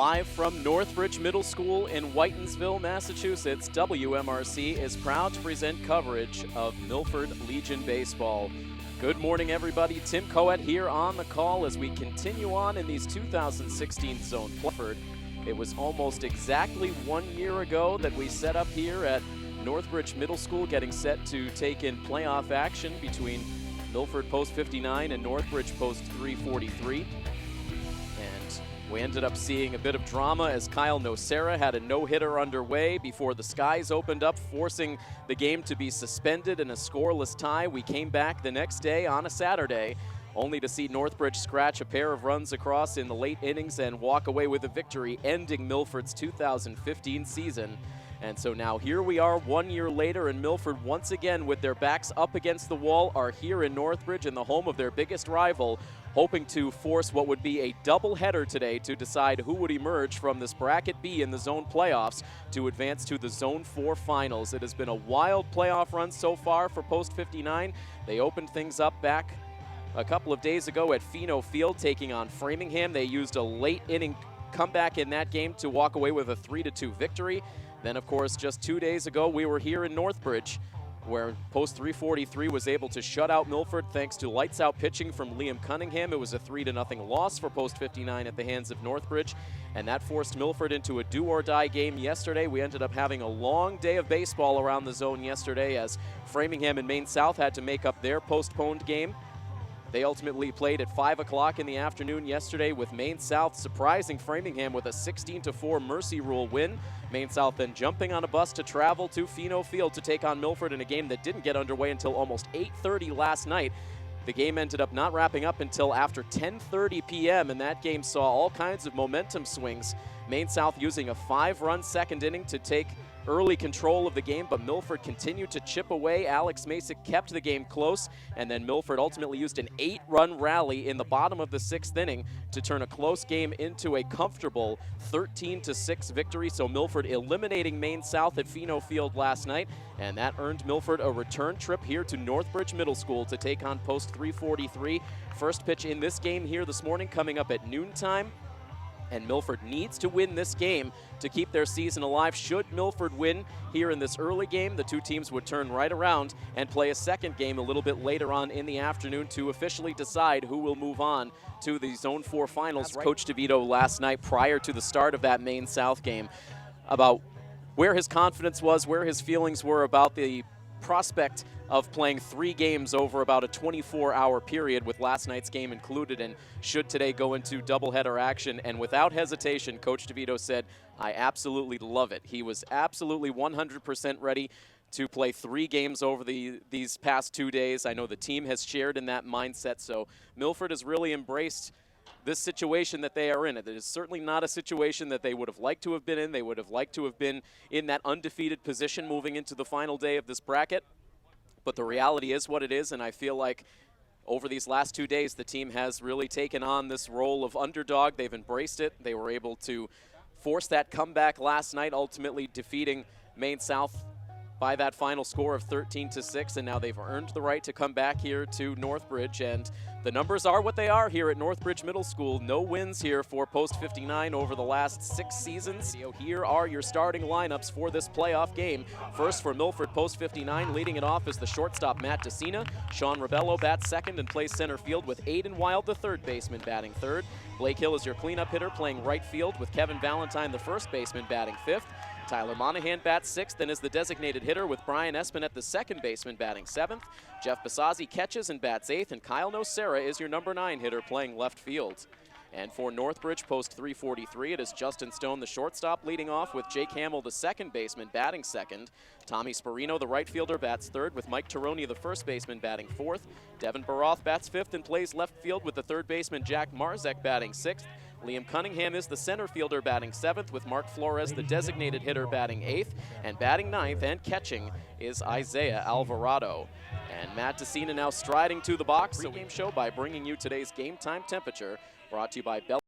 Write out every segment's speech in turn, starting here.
Live from Northbridge Middle School in Whitensville, Massachusetts, WMRC is proud to present coverage of Milford Legion Baseball. Good morning, everybody. Tim Coet here on the call as we continue on in these 2016 Zone Milford. It was almost exactly 1 year ago that we set up here at Northbridge Middle School, getting set to take in playoff action between Milford Post 59 and Northbridge Post 343. And we ended up seeing a bit of drama as Kyle Nocera had a no-hitter underway before the skies opened up, forcing the game to be suspended in a scoreless tie. We came back the next day on a Saturday, only to see Northbridge scratch a pair of runs across in the late innings and walk away with a victory, ending Milford's 2015 season. And so now here we are 1 year later, and Milford, once again with their backs up against the wall, are here in Northbridge in the home of their biggest rival, hoping to force what would be a doubleheader today to decide who would emerge from this Bracket B in the zone playoffs to advance to the Zone 4 finals. It has been a wild playoff run so far for Post 59. They opened things up back a couple of days ago at Pheno Field, taking on Framingham. They used a late inning comeback in that game to walk away with a 3-2 victory. Then, of course, just 2 days ago, we were here in Northbridge, where Post 343 was able to shut out Milford thanks to lights-out pitching from Liam Cunningham. It was a 3-0 loss for Post 59 at the hands of Northbridge, and that forced Milford into a do-or-die game yesterday. We ended up having a long day of baseball around the zone yesterday as Framingham and Maine South had to make up their postponed game. They ultimately played at 5 o'clock in the afternoon yesterday, with Maine South surprising Framingham with a 16-4 Mercy Rule win. Maine South then jumping on a bus to travel to Pheno Field to take on Milford in a game that didn't get underway until almost 8:30 last night. The game ended up not wrapping up until after 10:30 p.m., and that game saw all kinds of momentum swings. Maine South using a 5-run second inning to take early control of the game, but Milford continued to chip away. Alex Masick kept the game close, and then Milford ultimately used an 8-run rally in the bottom of the 6th inning to turn a close game into a comfortable 13-6 victory. So Milford eliminating Maine South at Pheno Field last night, and that earned Milford a return trip here to Northbridge Middle School to take on Post 343. First pitch in this game here this morning coming up at noontime. And Milford needs to win this game to keep their season alive. Should Milford win here in this early game, the two teams would turn right around and play a second game a little bit later on in the afternoon to officially decide who will move on to the Zone 4 finals. Right. Coach DeVito last night, prior to the start of that Maine South game, about where his confidence was, where his feelings were about the prospect of playing 3 games over about a 24-hour period, with last night's game included, and should today go into doubleheader action. And without hesitation, Coach DeVito said, I absolutely love it. He was absolutely 100% ready to play 3 games over these past 2 days. I know the team has shared in that mindset, so Milford has really embraced this situation that they are in. It is certainly not a situation that they would have liked to have been in. They would have liked to have been in that undefeated position moving into the final day of this bracket. But the reality is what it is, and I feel like over these last 2 days, the team has really taken on this role of underdog. They've embraced it. They were able to force that comeback last night, ultimately defeating Maine South by that final score of 13-6, and now they've earned the right to come back here to Northbridge, and the numbers are what they are here at Northbridge Middle School. No wins here for Post 59 over the last 6 seasons. Here are your starting lineups for this playoff game. First for Milford Post 59, leading it off is the shortstop Matt DeCina. Sean Rebello bats second and plays center field with Aiden Wild, the third baseman, batting third. Blake Hill is your cleanup hitter, playing right field with Kevin Valentine, the first baseman, batting fifth. Tyler Monahan bats 6th and is the designated hitter, with Brian Espinette, the second baseman, batting 7th. Jeff Basazzi catches and bats 8th, and Kyle Nocera is your number 9 hitter, playing left field. And for Northbridge Post 343, it is Justin Stone, the shortstop, leading off with Jake Hamill, the second baseman, batting 2nd. Tommy Sparino, the right fielder, bats 3rd, with Mike Taroni, the first baseman, batting 4th. Devin Baroth bats 5th and plays left field with the third baseman, Jack Marzek, batting 6th. Liam Cunningham is the center fielder, batting 7th, with Mark Flores, the designated hitter, batting 8th. And batting 9th and catching is Isaiah Alvarado. And Matt DeCina now striding to the box. A game show by bringing you today's game time temperature, brought to you by Bell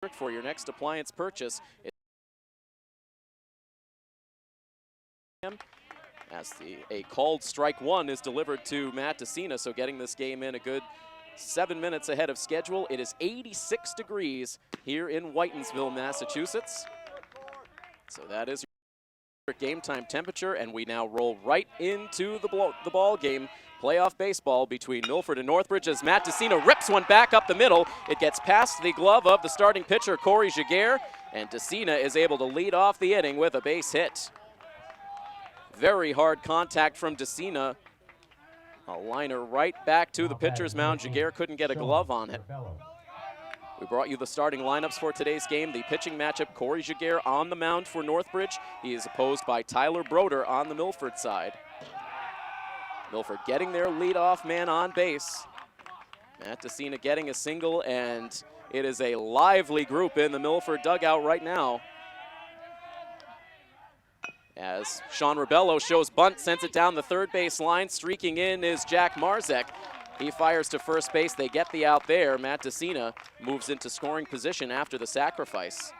Electric. For your next appliance purchase, as a called strike 1 is delivered to Matt DeCina, so getting this game in a good 7 minutes ahead of schedule. It is 86 degrees here in Whitensville, Massachusetts. So that is your game time temperature, and we now roll right into the ball game. Playoff baseball between Milford and Northbridge as Matt DeCina rips one back up the middle. It gets past the glove of the starting pitcher, Corey Jaguar, and DeCina is able to lead off the inning with a base hit. Very hard contact from DeCina. A liner right back to the pitcher's mound. Jaguar couldn't get a glove on it. We brought you the starting lineups for today's game. The pitching matchup, Corey Jaguar on the mound for Northbridge. He is opposed by Tyler Broder on the Milford side. Milford getting their leadoff man on base. Matt DeCina getting a single, and it is a lively group in the Milford dugout right now. As Sean Rebello shows bunt, sends it down the third base line. Streaking in is Jack Marzek. He fires to first base. They get the out there. Matt DeCina moves into scoring position after the sacrifice.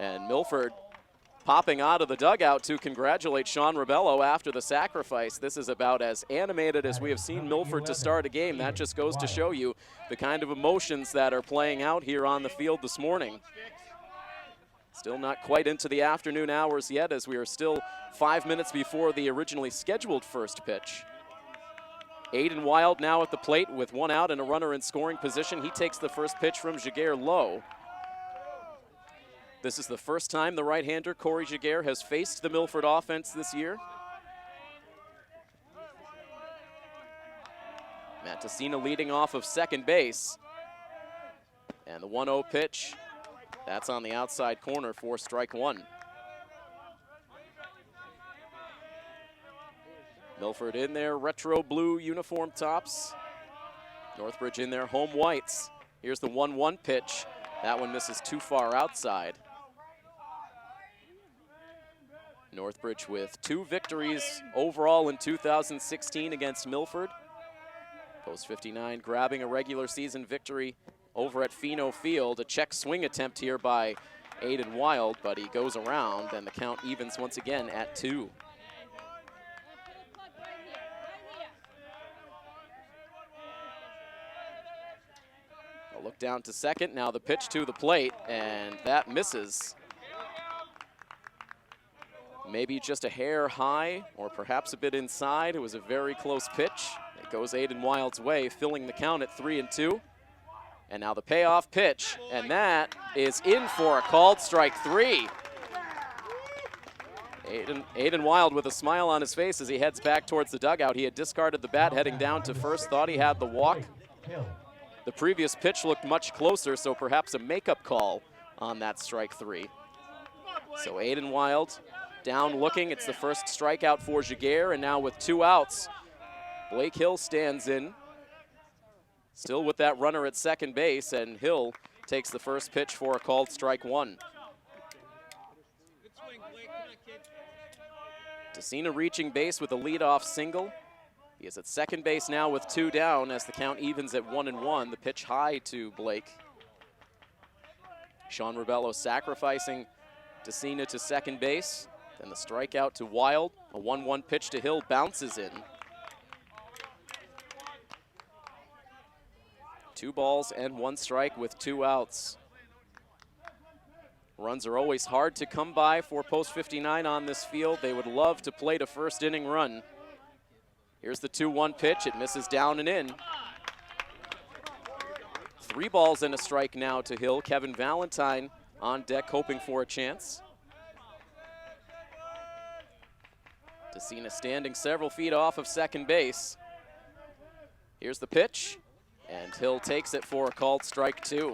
And Milford popping out of the dugout to congratulate Sean Rebello after the sacrifice. This is about as animated as we have seen Milford to start a game. That just goes to show you the kind of emotions that are playing out here on the field this morning. Still not quite into the afternoon hours yet, as we are still 5 minutes before the originally scheduled first pitch. Aiden Wild now at the plate with one out and a runner in scoring position. He takes the first pitch from Jaguar low. This is the first time the right-hander Corey Jaguar has faced the Milford offense this year. Matt DeCina leading off of second base. And the 1-0 pitch, that's on the outside corner for strike one. Milford in their retro blue uniform tops. Northbridge in their home whites. Here's the 1-1 pitch. That one misses too far outside. Northbridge with 2 victories overall in 2016 against Milford. Post 59 grabbing a regular season victory over at Fino Field. A check swing attempt here by Aiden Wild, but he goes around and the count evens once again at 2. A look down to second, now the pitch to the plate, and that misses. Maybe just a hair high or perhaps a bit inside. It was a very close pitch. It goes Aiden Wild's way, filling the count at 3-2. And now the payoff pitch, and that is in for a called strike 3. Aiden Wild with a smile on his face as he heads back towards the dugout. He had discarded the bat heading down to first, thought he had the walk. The previous pitch looked much closer, so perhaps a makeup call on that strike 3. So Aiden Wild down looking. It's the first strikeout for Jaguar, and now with 2 outs, Blake Hill stands in. Still with that runner at second base, and Hill takes the first pitch for a called strike 1. DeCina reaching base with a leadoff single. He is at second base now with 2 down as the count evens at 1-1. The pitch high to Blake. Sean Rebello sacrificing DeCina to second base. Then the strikeout to Wild. A 1-1 pitch to Hill bounces in. 2 balls and 1 strike with 2 outs. Runs are always hard to come by for post 59 on this field. They would love to plate a first inning run. Here's the 2-1 pitch. It misses down and in. 3 balls and a strike now to Hill. Kevin Valentine on deck hoping for a chance. DeCina standing several feet off of second base. Here's the pitch, and Hill takes it for a called strike 2.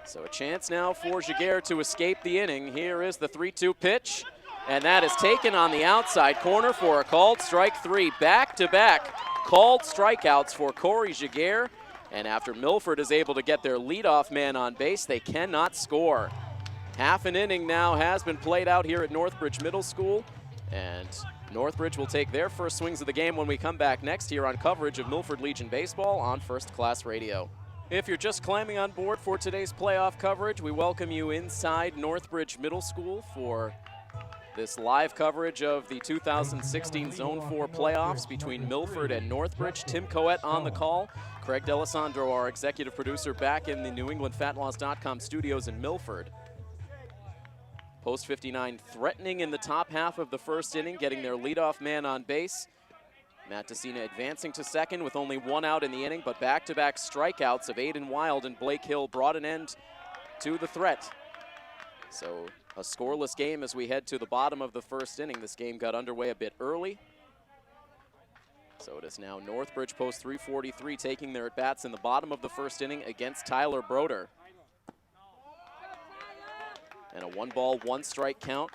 So a chance now for Jaguar to escape the inning. Here is the 3-2 pitch, and that is taken on the outside corner for a called strike 3. Back-to-back called strikeouts for Corey Jaguar, and after Milford is able to get their leadoff man on base, they cannot score. Half an inning now has been played out here at Northbridge Middle School, and Northbridge will take their first swings of the game when we come back next here on coverage of Milford Legion Baseball on First Class Radio. If you're just climbing on board for today's playoff coverage, we welcome you inside Northbridge Middle School for This live coverage of the 2016 Zone 4 playoffs between Milford and Northbridge. Tim Coet on the call. Craig D'Alessandro, our executive producer, back in the NewEnglandFatLaws.com studios in Milford. Post 59 threatening in the top half of the first inning, getting their leadoff man on base. Matt DeCina advancing to second with only one out in the inning, but back-to-back strikeouts of Aiden Wild and Blake Hill brought an end to the threat. So a scoreless game as we head to the bottom of the first inning. This game got underway a bit early. So it is now Northbridge post 343 taking their at-bats in the bottom of the first inning against Tyler Broder. And a 1-ball, 1-strike count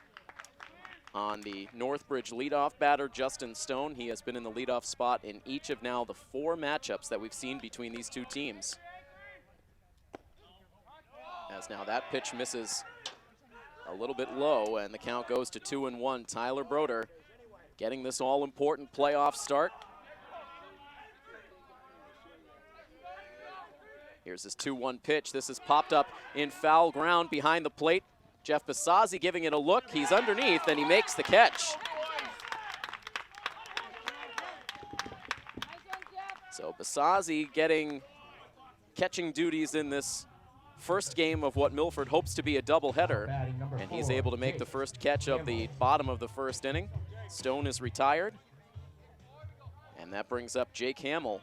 on the Northbridge leadoff batter, Justin Stone. He has been in the leadoff spot in each of now the 4 matchups that we've seen between these two teams. As now that pitch misses a little bit low, and the count goes to 2-1. Tyler Broder getting this all-important playoff start. Here's his 2-1 pitch. This is popped up in foul ground behind the plate. Jeff Basazzi giving it a look. He's underneath, and he makes the catch. So Basazzi getting catching duties in this first game of what Milford hopes to be a doubleheader, and he's able to make the first catch of the bottom of the first inning. Stone is retired, and that brings up Jake Hamill.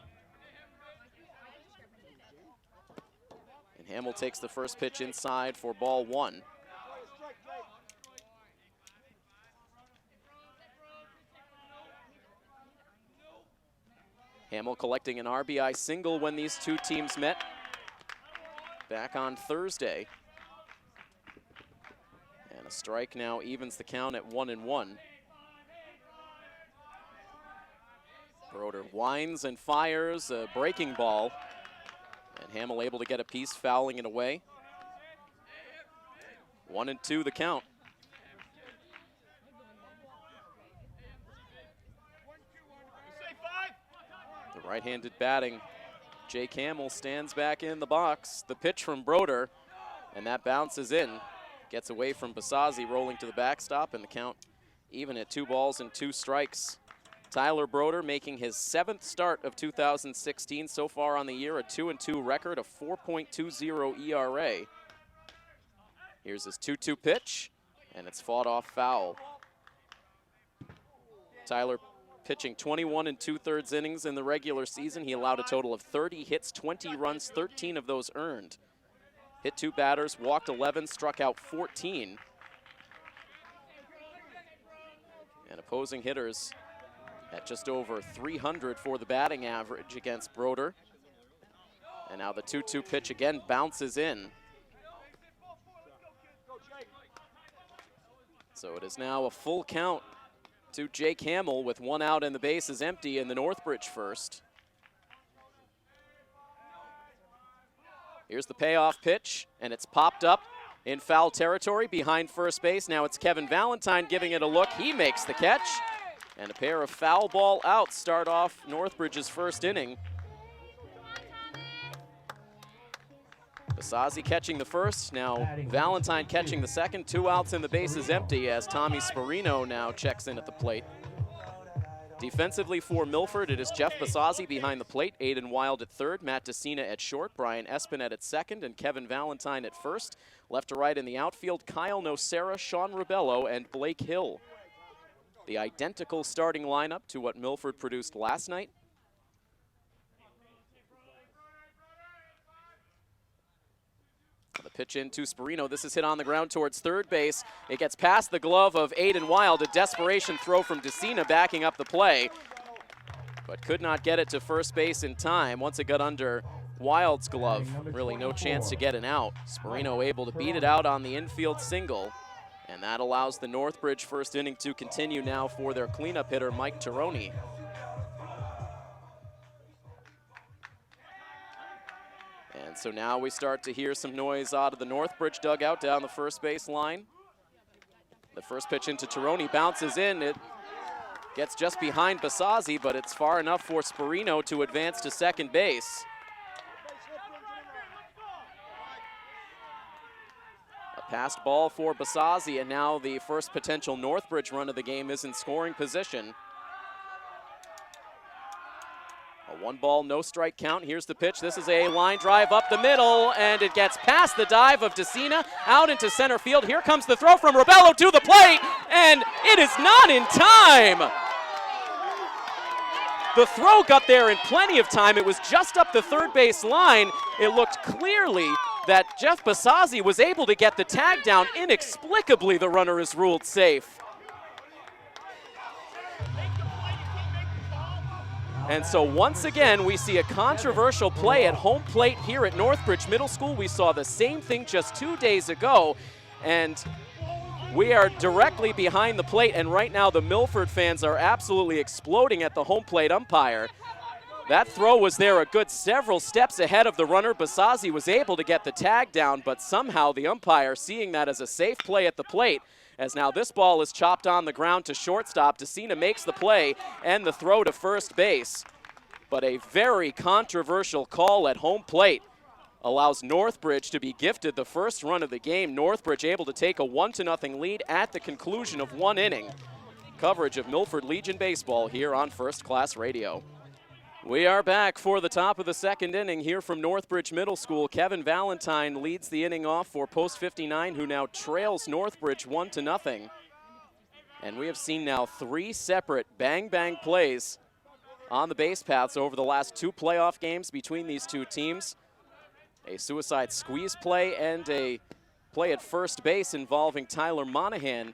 And Hamill takes the first pitch inside for ball 1. Hamill collecting an RBI single when these two teams met back on Thursday. And a strike now evens the count at 1-1. Broder winds and fires a breaking ball, and Hamill able to get a piece, fouling it away. 1-2 the count. The right-handed batting Jake Hamill stands back in the box. The pitch from Broder, and that bounces in. Gets away from Basazzi, rolling to the backstop, and the count even at 2 balls and 2 strikes. Tyler Broder making his 7th start of 2016 so far on the year, a 2-2 record, a 4.20 ERA. Here's his 2-2 pitch, and it's fought off foul. Tyler pitching 21 2/3 innings in the regular season. He allowed a total of 30 hits, 20 runs, 13 of those earned. Hit 2 batters, walked 11, struck out 14. And opposing hitters at just over 300 for the batting average against Broder. And now the 2-2 pitch again bounces in. So it is now a full count to Jake Hamill with 1 out and the base is empty in the Northbridge first. Here's the payoff pitch, and it's popped up in foul territory behind first base. Now it's Kevin Valentine giving it a look. He makes the catch, and a pair of foul ball outs start off Northbridge's first inning. Basazzi catching the first, now Valentine catching the second. 2 outs and the base is empty as Tommy Sparino now checks in at the plate. Defensively for Milford, it is Jeff Basazzi behind the plate, Aiden Wild at third, Matt DeCina at short, Brian Espinette at second, and Kevin Valentine at first. Left to right in the outfield, Kyle Nocera, Sean Ribello, and Blake Hill. The identical starting lineup to what Milford produced last night. The pitch in to Sparino. This is hit on the ground towards third base. It gets past the glove of Aiden Wild. A desperation throw from DeCina backing up the play, but could not get it to first base in time. Once it got under Wild's glove, really no chance to get an out. Sparino able to beat it out on the infield single, and that allows the Northbridge first inning to continue now for their cleanup hitter, Mike Tironi. And so now we start to hear some noise out of the Northbridge dugout down the first base line. The first pitch into Tironi bounces in. It gets just behind Basazzi, but it's far enough for Sparino to advance to second base. A Passed ball for Basazzi, and now the first potential Northbridge run of the game is in scoring position. A 1-ball, no strike count. Here's the pitch. This is a line drive up the middle, and it gets past the dive of DeCina out into center field. Here comes the throw from Rebello to the plate, and it is not in time. The throw got there in plenty of time. It was just up the third base line. It looked clearly that Jeff Basazzi was able to get the tag down. Inexplicably, the runner is ruled safe. And so once again, we see a controversial play at home plate here at Northbridge Middle School. We saw the same thing just 2 days ago, and we are directly behind the plate, and right now the Milford fans are absolutely exploding at the home plate umpire. That throw was there a good several steps ahead of the runner. Basazzi was able to get the tag down, but somehow the umpire, seeing that as a safe play at the plate, as now this ball is chopped on the ground to shortstop. DeCina makes the play and the throw to first base. But a very controversial call at home plate allows Northbridge to be gifted the first run of the game. Northbridge able to take a 1-0 lead at the conclusion of 1 inning. Coverage of Milford Legion baseball here on First Class Radio. We are back for the top of the second inning here from Northbridge Middle School. Kevin Valentine leads the inning off for Post 59, who now trails Northbridge 1-0. And we have seen now 3 separate bang-bang plays on the base paths over the last 2 playoff games between these two teams. A suicide squeeze play and a play at first base involving Tyler Monahan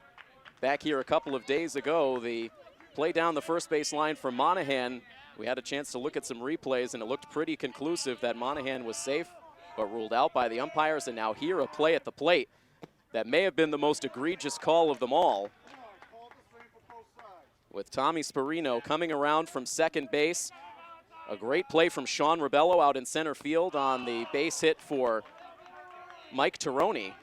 back here a couple of days ago. The play down the first base line for Monahan, we had a chance to look at some replays, and it looked pretty conclusive that Monahan was safe, but ruled out by the umpires. And now here a play at the plate that may have been the most egregious call of them all, with Tommy Sperino coming around from second base. A great play from Sean Rebello out in center field on the base hit for Mike Tironi.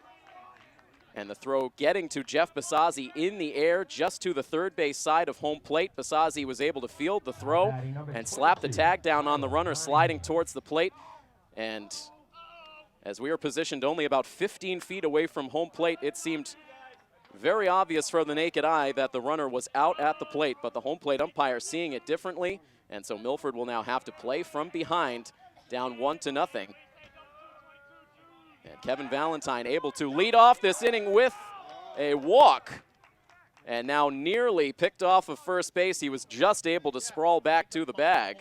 And the throw getting to Jeff Basazzi in the air just to the third base side of home plate. Basazzi was able to field the throw and slap the tag down on the runner sliding towards the plate. And as we were positioned only about 15 feet away from home plate, it seemed very obvious from the naked eye that the runner was out at the plate, but the home plate umpire seeing it differently. And so Milford will now have to play from behind, down 1-0. And Kevin Valentine able to lead off this inning with a walk. And now nearly picked off of first base. He was just able to sprawl back to the bag.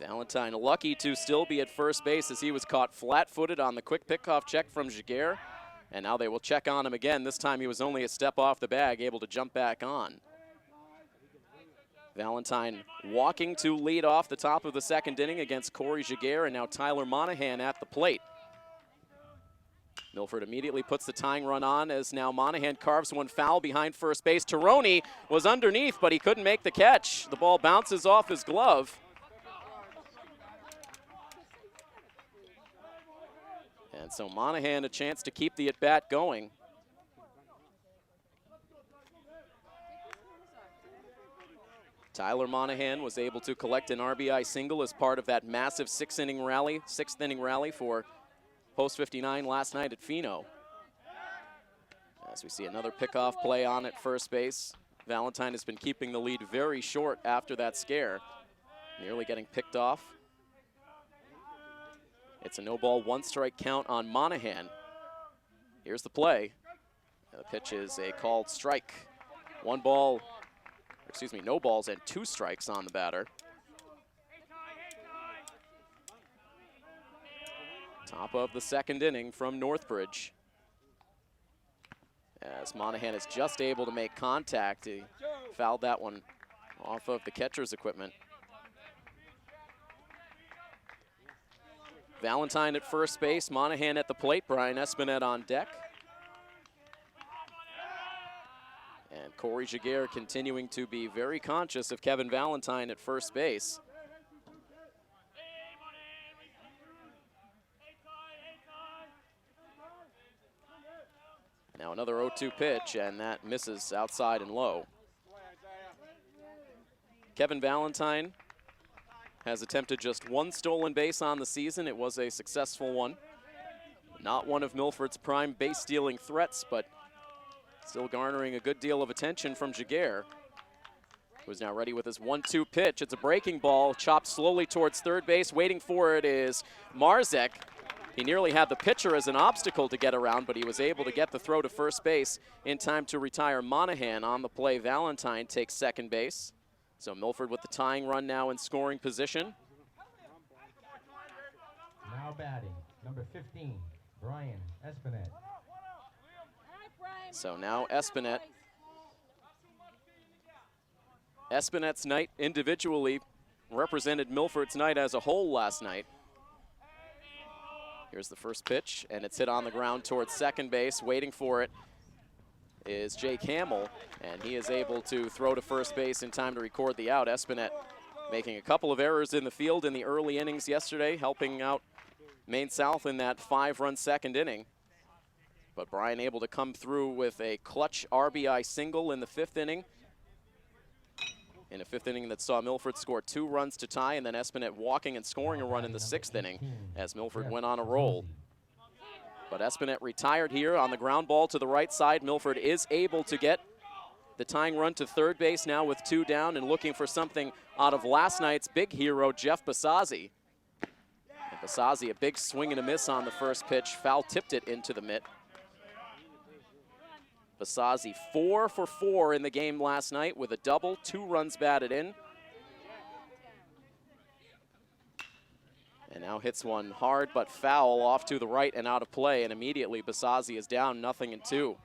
Valentine lucky to still be at first base as he was caught flat-footed on the quick pickoff check from Jaguar. And now they will check on him again. This time he was only a step off the bag, able to jump back on. Valentine walking to lead off the top of the second inning against Corey Jaguar, and now Tyler Monahan at the plate. Milford immediately puts the tying run on as now Monahan carves one foul behind first base. Tironi was underneath, but he couldn't make the catch. The ball bounces off his glove. And so Monahan a chance to keep the at-bat going. Tyler Monahan was able to collect an RBI single as part of that massive sixth inning rally for Post 59 last night at Pheno. As we see another pickoff play on at first base. Valentine has been keeping the lead very short after that scare, nearly getting picked off. It's a no-ball, 1-strike count on Monahan. Here's the play. The pitch is a called strike. No balls and 2 strikes on the batter. Top of the second inning from Northbridge. As Monahan is just able to make contact, he fouled that one off of the catcher's equipment. Valentine at first base, Monahan at the plate, Brian Espinette on deck. And Corey Jaguar continuing to be very conscious of Kevin Valentine at first base. Now another 0-2 pitch, and that misses outside and low. Kevin Valentine has attempted just one stolen base on the season. It was a successful one. Not one of Milford's prime base stealing threats, but still garnering a good deal of attention from Jaguar, who's now ready with his 1-2 pitch. It's a breaking ball, chopped slowly towards third base. Waiting for it is Marzek. He nearly had the pitcher as an obstacle to get around, but he was able to get the throw to first base in time to retire Monahan. On the play, Valentine takes second base. So Milford with the tying run now in scoring position. Now batting, number 15, Brian Espinette. So now Espinette. Espinette's night individually represented Milford's night as a whole last night. Here's the first pitch, and it's hit on the ground towards second base. Waiting for it is Jake Hamill, and he is able to throw to first base in time to record the out. Espinette making a couple of errors in the field in the early innings yesterday, helping out Maine South in that 5-run second inning. But Brian able to come through with a clutch RBI single in the 5th inning. In a 5th inning that saw Milford score 2 runs to tie, and then Espinette walking and scoring a run in the 6th inning as Milford went on a roll. But Espinette retired here on the ground ball to the right side. Milford is able to get the tying run to third base now with 2 down and looking for something out of last night's big hero, Jeff Basazzi. And Basazzi, a big swing and a miss on the first pitch, foul tipped it into the mitt. Basazzi 4 for 4 in the game last night with a double, 2 runs batted in. And now hits one hard but foul off to the right and out of play, and immediately Basazzi is down 0-2.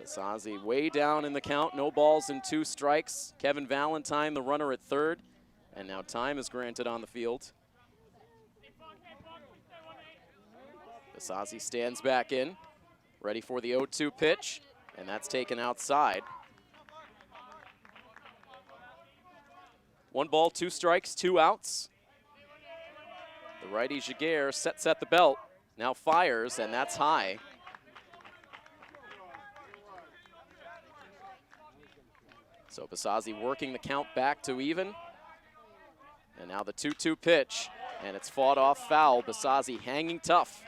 Basazzi way down in the count, no balls and 2 strikes. Kevin Valentine, the runner at third, and now time is granted on the field. Basazzi stands back in, ready for the 0-2 pitch, and that's taken outside. 1 ball, 2 strikes, 2 outs. The righty Jaguar sets at the belt, now fires, and that's high. So Basazzi working the count back to even. And now the 2-2 pitch, and it's fought off foul. Basazzi hanging tough.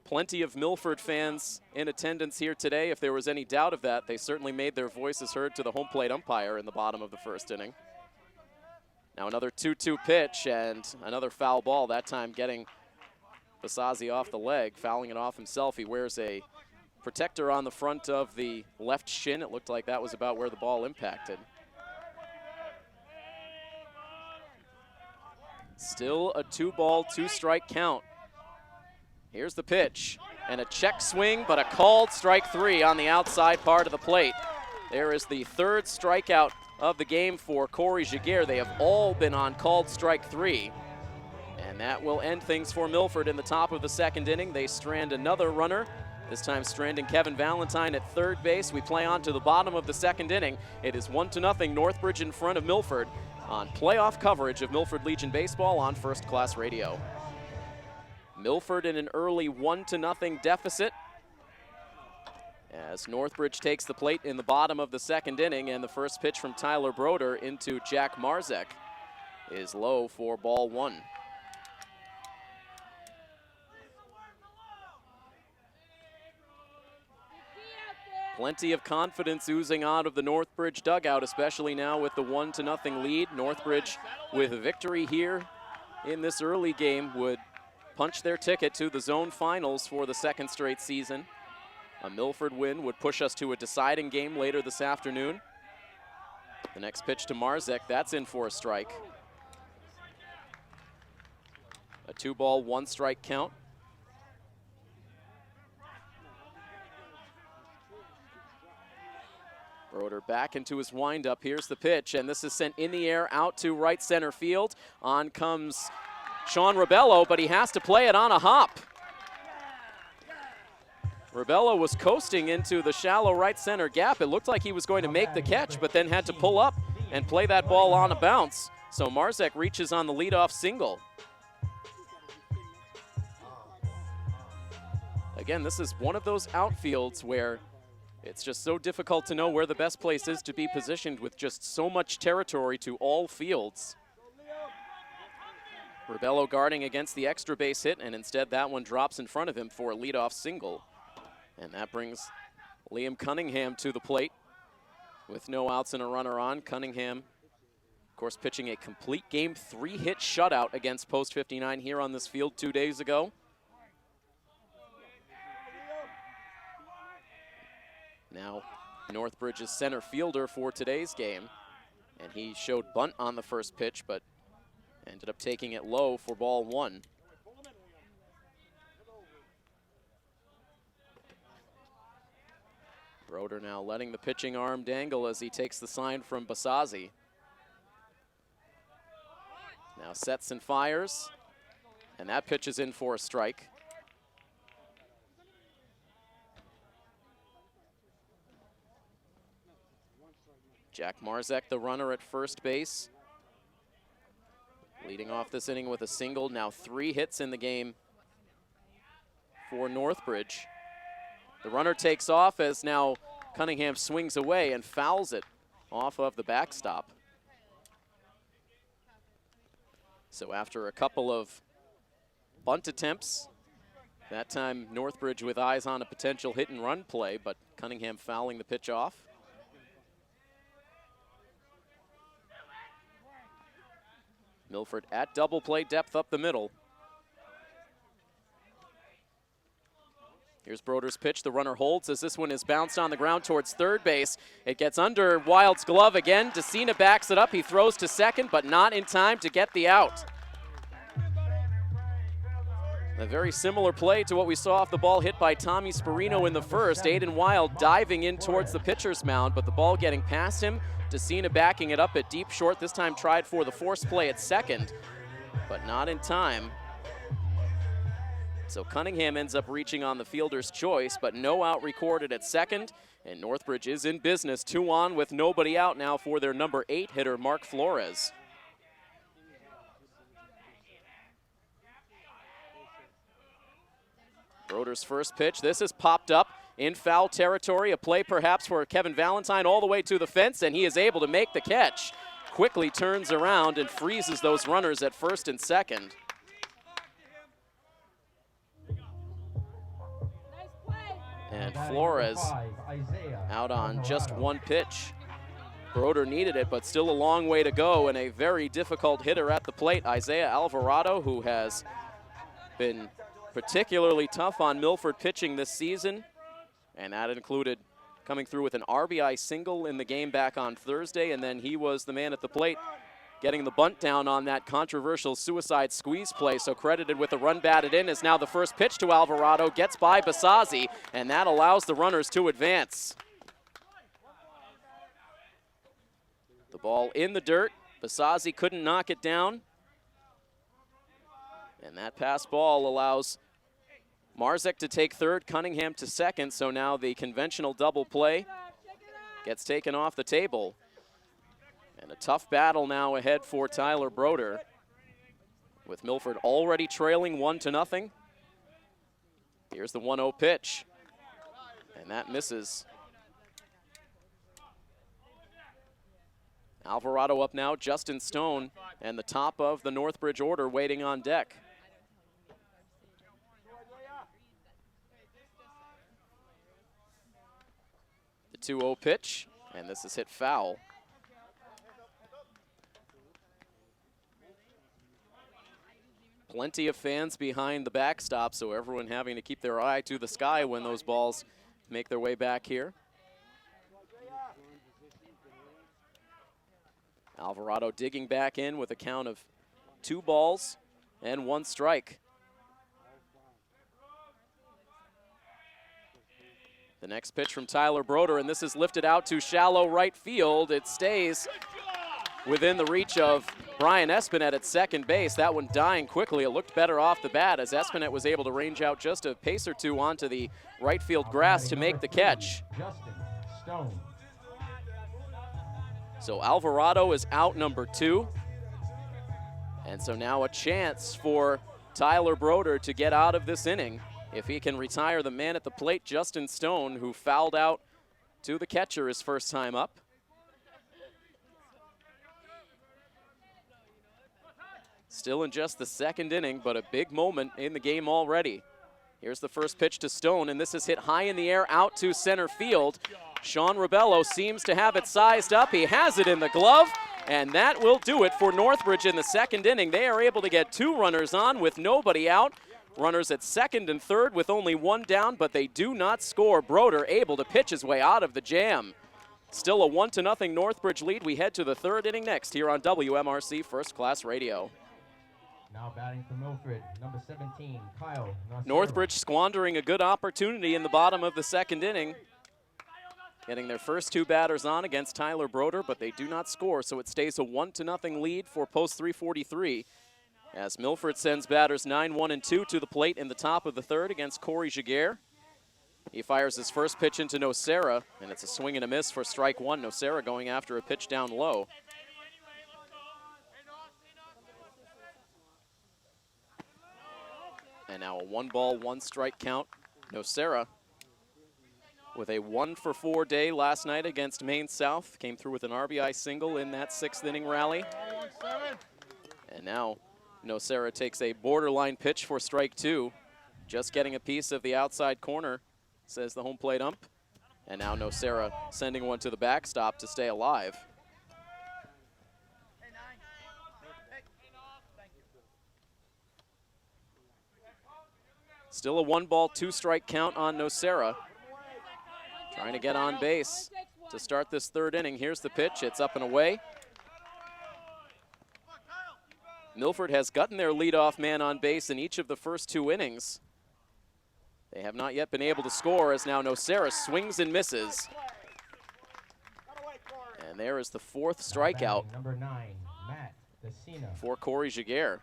Plenty of Milford fans in attendance here today. If there was any doubt of that, they certainly made their voices heard to the home plate umpire in the bottom of the 1st inning. Now another 2-2 pitch and another foul ball, that time getting Basazzi off the leg, fouling it off himself. He wears a protector on the front of the left shin. It looked like that was about where the ball impacted. Still a 2-ball, 2-strike count. Here's the pitch, and a check swing, but a called strike 3 on the outside part of the plate. There is the 3rd strikeout of the game for Corey Jaguar. They have all been on called strike 3, and that will end things for Milford in the top of the 2nd inning. They strand another runner, this time stranding Kevin Valentine at third base. We play on to the bottom of the 2nd inning. It is 1-0 Northbridge in front of Milford on playoff coverage of Milford Legion Baseball on First Class Radio. Milford in an early 1-0 deficit as Northbridge takes the plate in the bottom of the 2nd inning, and the first pitch from Tyler Broder into Jack Marzek is low for ball 1. Plenty of confidence oozing out of the Northbridge dugout, especially now with the 1-0 lead. Northbridge with a victory here in this early game would punch their ticket to the zone finals for the 2nd straight season. A Milford win would push us to a deciding game later this afternoon. The next pitch to Marzek, that's in for a strike. A 2-ball, 1-strike count. Broder back into his windup. Here's the pitch, and this is sent in the air out to right center field. On comes Sean Rebello, but he has to play it on a hop. Rebello was coasting into the shallow right center gap. It looked like he was going to make the catch, but then had to pull up and play that ball on a bounce. So Marzek reaches on the leadoff single. again, this is one of those outfields where it's just so difficult to know where the best place is to be positioned with just so much territory to all fields. Rebello guarding against the extra base hit, and instead that one drops in front of him for a leadoff single. And that brings Liam Cunningham to the plate with no outs and a runner on. Cunningham, of course, pitching a complete game 3-hit shutout against Post 59 here on this field 2 days ago. Now Northbridge's center fielder for today's game, and he showed bunt on the first pitch, but ended up taking it low for ball 1. Broder now letting the pitching arm dangle as he takes the sign from Basazi. Now sets and fires, and that pitch is in for a strike. Jack Marzek, the runner at first base, leading off this inning with a single. Now 3 hits in the game for Northbridge. The runner takes off as now Cunningham swings away and fouls it off of the backstop. So after a couple of bunt attempts, that time Northbridge with eyes on a potential hit and run play, but Cunningham fouling the pitch off. Milford at double play depth up the middle. Here's Broder's pitch. The runner holds as this one is bounced on the ground towards third base. It gets under Wild's glove again. DeCina backs it up. He throws to second, but not in time to get the out. A very similar play to what we saw off the ball hit by Tommy Sperino in the first. Aiden Wild diving in towards the pitcher's mound, but the ball getting past him. DeCina backing it up at deep short. This time tried for the force play at second, but not in time. So Cunningham ends up reaching on the fielder's choice, but no out recorded at second. And Northbridge is in business, 2 on with nobody out now for their number 8 hitter, Mark Flores. Broder's first pitch. This is popped up in foul territory. A play perhaps for Kevin Valentine all the way to the fence, and he is able to make the catch. Quickly turns around and freezes those runners at first and second. And Flores out on just 1 pitch. Broder needed it, but still a long way to go, and a very difficult hitter at the plate, Isaiah Alvarado, who has been particularly tough on Milford pitching this season, and that included coming through with an RBI single in the game back on Thursday, and then he was the man at the plate getting the bunt down on that controversial suicide squeeze play. So credited with a run batted in is now the first pitch to Alvarado, gets by Basazi, and that allows the runners to advance. The ball in the dirt. Basazi couldn't knock it down. And that pass ball allows Marzek to take third, Cunningham to second, so now the conventional double play gets taken off the table. And a tough battle now ahead for Tyler Broder, with Milford already trailing 1-0. Here's the 1-0 pitch, and that misses. Alvarado up now, Justin Stone, and the top of the Northbridge order waiting on deck. The 2-0 pitch, and this is hit foul. Plenty of fans behind the backstop, so everyone having to keep their eye to the sky when those balls make their way back here. Alvarado digging back in with a count of 2 balls and 1 strike. The next pitch from Tyler Broder, and this is lifted out to shallow right field. It stays within the reach of Brian Espinette at second base. That one dying quickly. It looked better off the bat as Espinette was able to range out just a pace or 2 onto the right field grass to make the catch. Justin Stone. So Alvarado is out number 2. And so now a chance for Tyler Broder to get out of this inning. if he can retire the man at the plate, Justin Stone, who fouled out to the catcher his first time up. Still in just the second inning, but a big moment in the game already. Here's the first pitch to Stone, and this is hit high in the air out to center field. Sean Rebello seems to have it sized up. He has it in the glove, and that will do it for Northbridge in the second inning. They are able to get 2 runners on with nobody out. Runners at second and third with only 1 down, but they do not score. Broder able to pitch his way out of the jam. Still a 1-0 Northbridge lead. We head to the third inning next here on WMRC First Class Radio. Now batting for Milford, number 17, Kyle Nocera. Northbridge squandering a good opportunity in the bottom of the second inning. Getting their first 2 batters on against Tyler Broder, but they do not score, so it stays a 1-0 lead for post 343. As Milford sends batters 9, 1, and 2 to the plate in the top of the third against Corey Jaguar. He fires his first pitch into Nocera, and it's a swing and a miss for strike 1. Nocera going after a pitch down low. And now a 1-ball, 1-strike count. Nocera with a 1-for-4 day last night against Maine South. Came through with an RBI single in that 6th inning rally. And now Nocera takes a borderline pitch for strike 2. Just getting a piece of the outside corner, says the home plate ump. And now Nocera sending one to the backstop to stay alive. Still a 1-ball, 2-strike count on Nocera. Trying to get on base to start this third inning. Here's the pitch. It's up and away. Milford has gotten their leadoff man on base in each of the first 2 innings. They have not yet been able to score, as now Nocera swings and misses. And there is the 4th strikeout number 9, Matt Desina. for Corey Jaguar.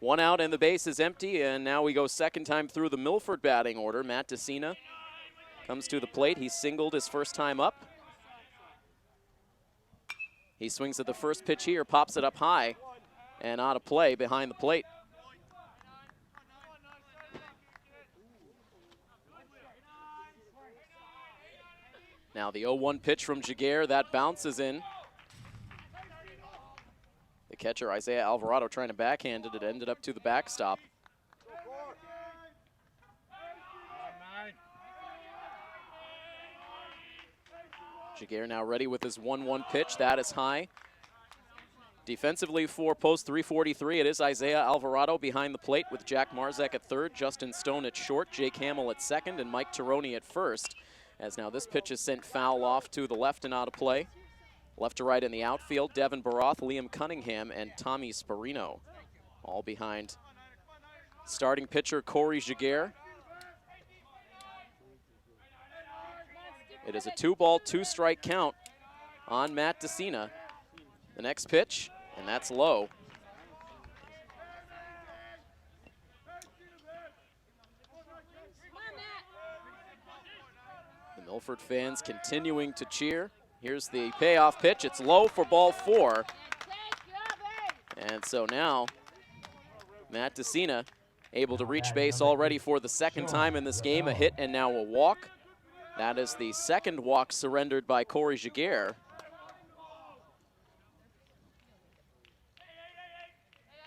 1 out and the base is empty, and now we go second time through the Milford batting order. Matt Desina comes to the plate. He singled his first time up. He swings at the first pitch here, pops it up high, and out of play behind the plate. Now the 0-1 pitch from Jaguar, that bounces in. The catcher, Isaiah Alvarado, trying to backhand it. It ended up to the backstop. Jaguar now ready with his 1-1 pitch. That is high. Defensively for post 343, it is Isaiah Alvarado behind the plate with Jack Marzek at third, Justin Stone at short, Jake Hamill at second, and Mike Tironi at first. As now this pitch is sent foul off to the left and out of play. Left to right in the outfield, Devin Baroth, Liam Cunningham, and Tommy Sparino. All behind starting pitcher Corey Jaguar. It is a 2-ball, 2-strike count on Matt Desina. The next pitch, and that's low. The Milford fans continuing to cheer. Here's the payoff pitch. It's low for ball 4. And so now Matt Desina able to reach base already for the second time in this game. A hit and now a walk. That is the second walk surrendered by Corey Jaguar.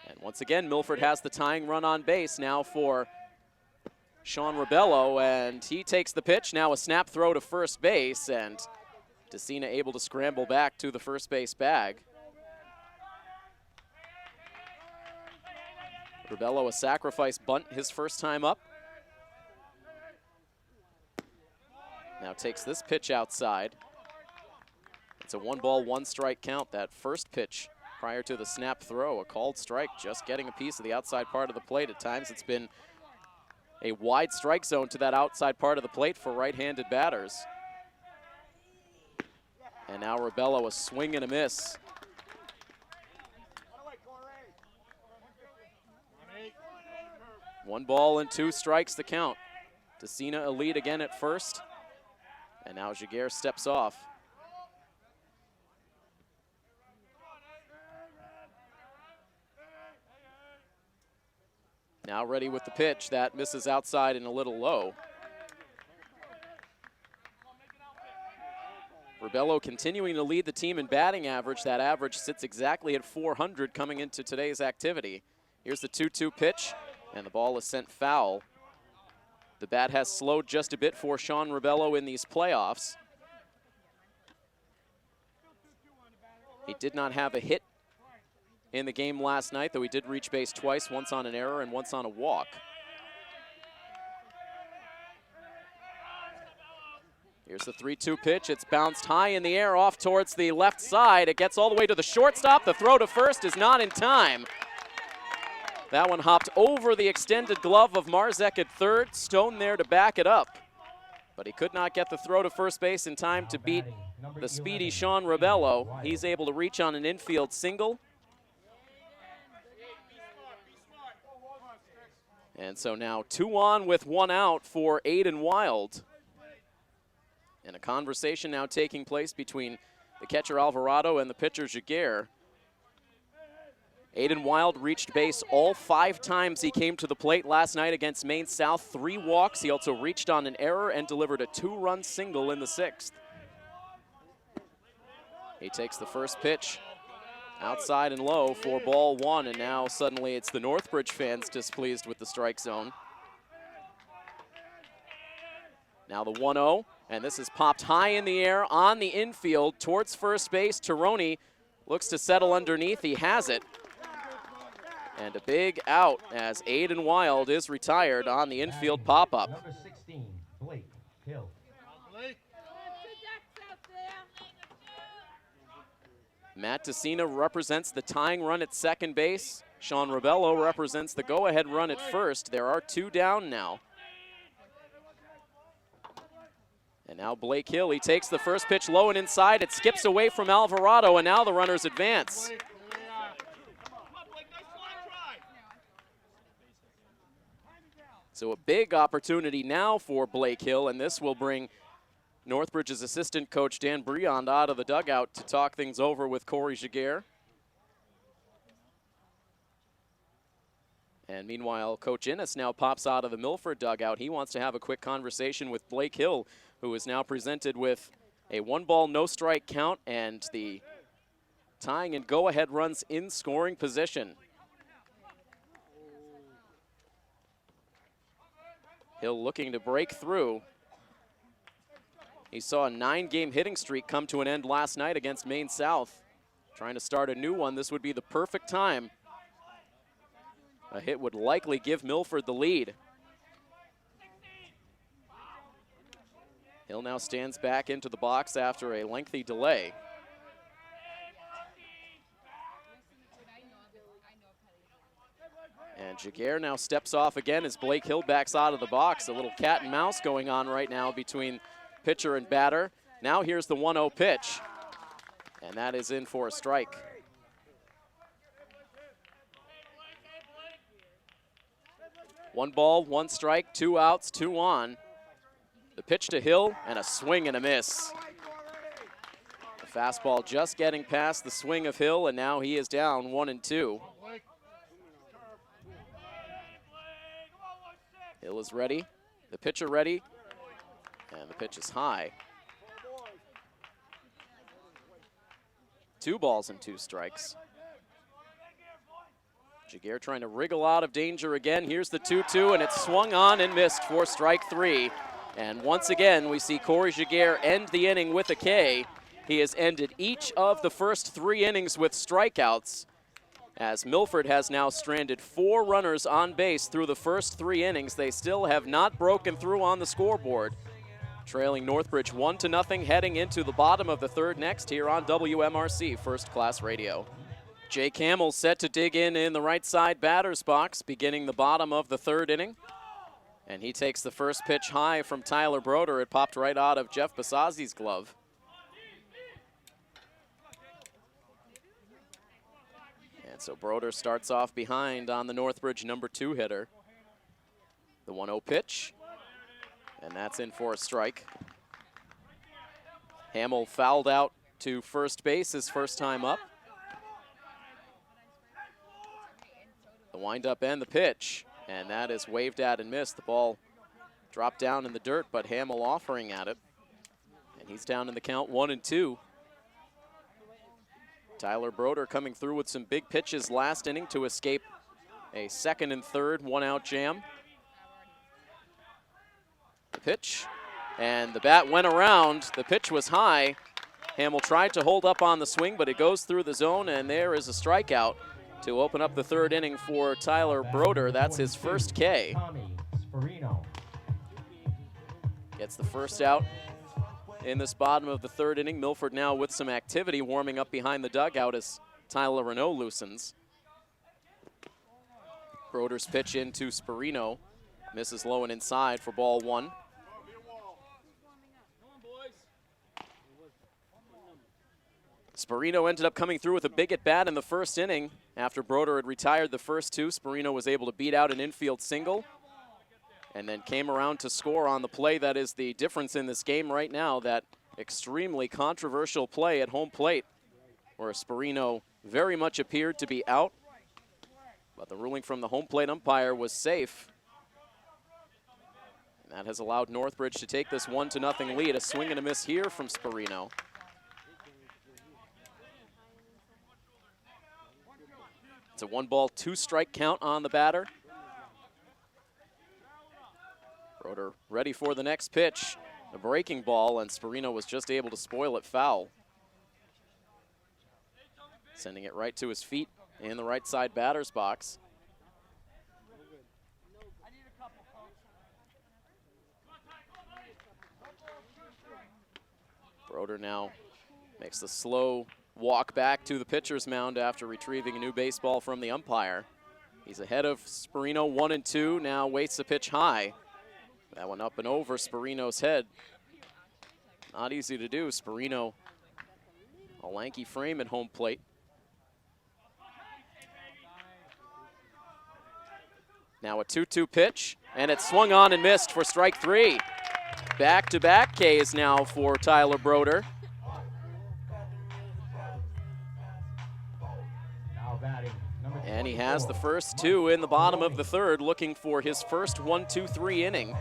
And once again, Milford has the tying run on base now for Sean Rebello, and he takes the pitch. Now a snap throw to first base, and Desina able to scramble back to the first base bag. Rebello a sacrifice bunt his first time up. Now takes this pitch outside. It's a 1-ball, 1-strike count. That first pitch prior to the snap throw, a called strike, just getting a piece of the outside part of the plate. At times it's been a wide strike zone to that outside part of the plate for right-handed batters. And now Rebello a swing and a miss. One ball and 2 strikes the count. Desina a lead again at first. And now Jaguar steps off. Now ready with the pitch. That misses outside and a little low. Rebello continuing to lead the team in batting average. That average sits exactly at 400 coming into today's activity. Here's the 2-2 pitch, and the ball is sent foul. The bat has slowed just a bit for Sean Rebello in these playoffs. He did not have a hit in the game last night, though he did reach base twice, once on an error and once on a walk. Here's the 3-2 pitch. It's bounced high in the air off towards the left side. It gets all the way to the shortstop. The throw to first is not in time. That one hopped over the extended glove of Marzek at third. Stone there to back it up. But he could not get the throw to first base in time to beat the speedy Sean Rebello. He's able to reach on an infield single. And so now 2 on with 1 out for Aiden Wild. And a conversation now taking place between the catcher Alvarado and the pitcher Jaguar. Aiden Wild reached base all 5 times he came to the plate last night against Maine South. 3 walks. He also reached on an error and delivered a 2-run single in the 6th. He takes the first pitch outside and low for ball 1, and now suddenly it's the Northbridge fans displeased with the strike zone. Now the 1-0, and this is popped high in the air on the infield towards first base. Tironi looks to settle underneath. He has it. And a big out as Aiden Wild is retired on the infield pop-up. Number 16, Blake Hill. Matt Tessina represents the tying run at second base. Sean Rebello represents the go-ahead run at first. There are 2 down now. And now Blake Hill, he takes the first pitch low and inside. It skips away from Alvarado, and now the runners advance. So a big opportunity now for Blake Hill, and this will bring Northbridge's assistant coach Dan Briand out of the dugout to talk things over with Corey Jaguar. And meanwhile, Coach Innes now pops out of the Milford dugout. He wants to have a quick conversation with Blake Hill, who is now presented with a 1-ball, no-strike count and the tying and go-ahead runs in scoring position. Hill looking to break through. He saw a 9-game hitting streak come to an end last night against Maine South. Trying to start a new one, this would be the perfect time. A hit would likely give Milford the lead. Hill now stands back into the box after a lengthy delay. And Jaguar now steps off again as Blake Hill backs out of the box. A little cat and mouse going on right now between pitcher and batter. Now here's the 1-0 pitch. And that is in for a strike. One ball, 1 strike, 2 outs, 2 on. The pitch to Hill, and a swing and a miss. The fastball just getting past the swing of Hill, and now he is down 1-2. Hill is ready, the pitcher ready, and the pitch is high. 2 balls and 2 strikes. Jaguar trying to wriggle out of danger again. Here's the 2-2, and it's swung on and missed for strike 3. And once again, we see Corey Jaguar end the inning with a K. He has ended each of the first 3 innings with strikeouts, as Milford has now stranded 4 runners on base through the first 3 innings. They still have not broken through on the scoreboard. Trailing Northbridge 1-0 heading into the bottom of the 3rd next here on WMRC First Class Radio. Jake Hamill set to dig in the right side batter's box, beginning the bottom of the 3rd inning. And he takes the first pitch high from Tyler Broder. It popped right out of Jeff Basazzi's glove. And so Broder starts off behind on the Northbridge number 2 hitter. The 1-0 pitch, and that's in for a strike. Hamill fouled out to first base his first time up. The windup and the pitch. And that is waved at and missed. The ball dropped down in the dirt, but Hamill offering at it. And he's down in the count 1-2. Tyler Broder coming through with some big pitches last inning to escape a second and third one-out jam. The pitch, and the bat went around. The pitch was high. Hamill tried to hold up on the swing, but it goes through the zone, and there is a strikeout to open up the third inning for Tyler Broder. That's his first K. Gets the first out in this bottom of the third inning. Milford now with some activity, warming up behind the dugout as Tyler Renault loosens. Broder's pitch into Sperino. Misses low and inside for ball one. Sperino ended up coming through with a big at-bat in the first inning. After Broder had retired the first two, Sperino was able to beat out an infield single and then came around to score on the play that is the difference in this game right now, that extremely controversial play at home plate where Sperino very much appeared to be out, but the ruling from the home plate umpire was safe. And that has allowed Northbridge to take this 1-0 lead. A swing and a miss here from Sperino. It's a 1-ball, 2-strike count on the batter. Broder ready for the next pitch. A breaking ball, and Sperino was just able to spoil it foul. Sending it right to his feet in the right side batter's box. Broder now makes the slow walk back to the pitcher's mound after retrieving a new baseball from the umpire. He's ahead of Sperino 1-2, now waits the pitch high. That one up and over Sperino's head. Not easy to do. Sperino, a lanky frame at home plate. Now a 2-2 pitch, and it's swung on and missed for strike three. Back-to-back Ks now for Tyler Broder. And he has the first two in the bottom of the third, looking for his first 1-2-3 inning.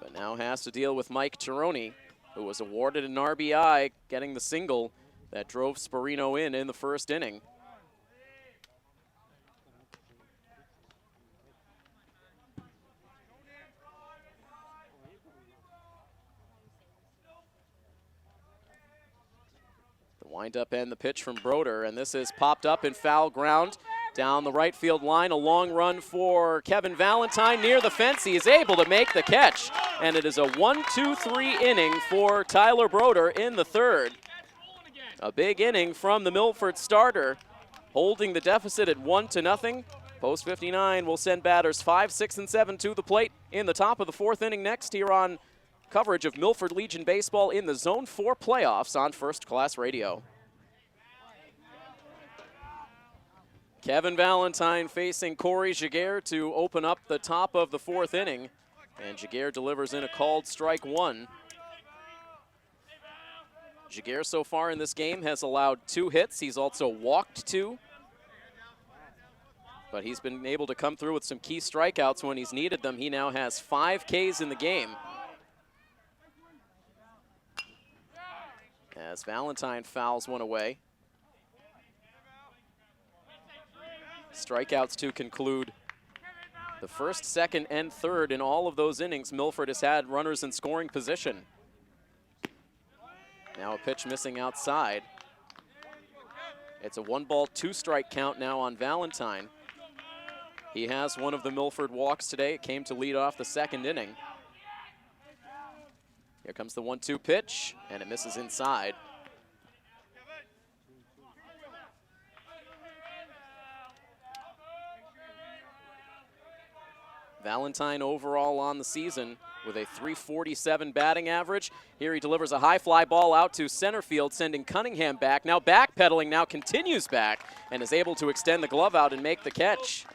But now has to deal with Mike Tironi, who was awarded an RBI, getting the single that drove Sperino in the first inning. Wind up and the pitch from Broder, and this is popped up in foul ground down the right field line. A long run for Kevin Valentine near the fence. He is able to make the catch, and it is a 1-2-3 inning for Tyler Broder in the third. A big inning from the Milford starter, holding the deficit at 1-0. Post 59 will send batters 5, 6, and 7 to the plate in the top of the fourth inning next here on coverage of Milford Legion Baseball in the Zone 4 playoffs on First Class Radio. Kevin Valentine facing Corey Jaguar to open up the top of the fourth inning, and Jaguar delivers in a called strike one. Jaguar so far in this game has allowed 2 hits. He's also walked 2, but he's been able to come through with some key strikeouts when he's needed them. He now has 5 Ks in the game. As Valentine fouls one away. Strikeouts to conclude the first, second, and third. In all of those innings, Milford has had runners in scoring position. Now a pitch missing outside. It's a 1-ball, 2-strike count now on Valentine. He has one of the Milford walks today. It came to lead off the second inning. Here comes the 1-2 pitch, and it misses inside. Valentine overall on the season with a .347 batting average. Here he delivers a high fly ball out to center field, sending Cunningham back. Now backpedaling, now continues back, and is able to extend the glove out and make the catch.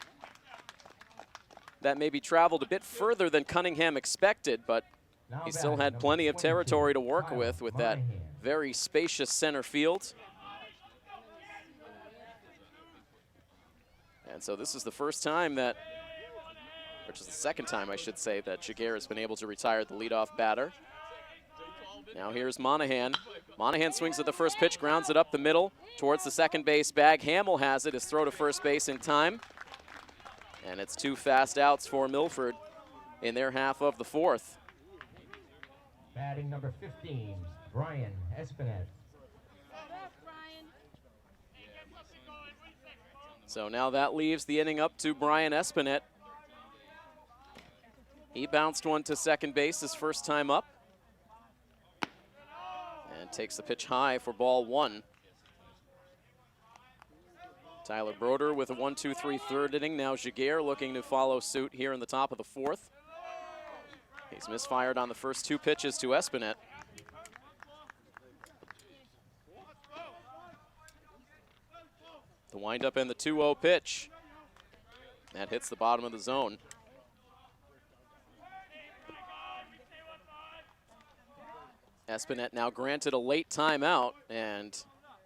That maybe traveled a bit further than Cunningham expected, but he still had plenty of territory to work with that very spacious center field. And so this is the first time that, which is the second time I should say, that Jaguar has been able to retire the leadoff batter. Now here's Monahan. Monahan swings at the first pitch, grounds it up the middle towards the second base bag. Hamill has it, his throw to first base in time. And it's 2 fast outs for Milford in their half of the fourth. Batting number 15, Brian Espinette. So now that leaves the inning up to Brian Espinette. He bounced one to second base his first time up. And takes the pitch high for ball 1. Tyler Broder with a 1-2-3 third inning. Now Jaguar looking to follow suit here in the top of the fourth. He's misfired on the first 2 pitches to Espinette. The windup and the 2-0 pitch. That hits the bottom of the zone. Espinette now granted a late timeout, and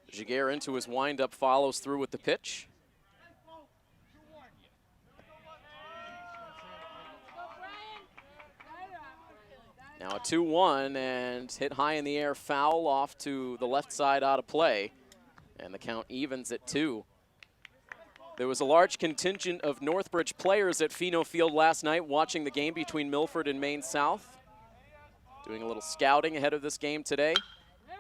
Jaguar into his windup follows through with the pitch. Now a 2-1 and hit high in the air, foul off to the left side out of play, and the count evens at 2. There was a large contingent of Northbridge players at Pheno Field last night watching the game between Milford and Maine South. Doing a little scouting ahead of this game today,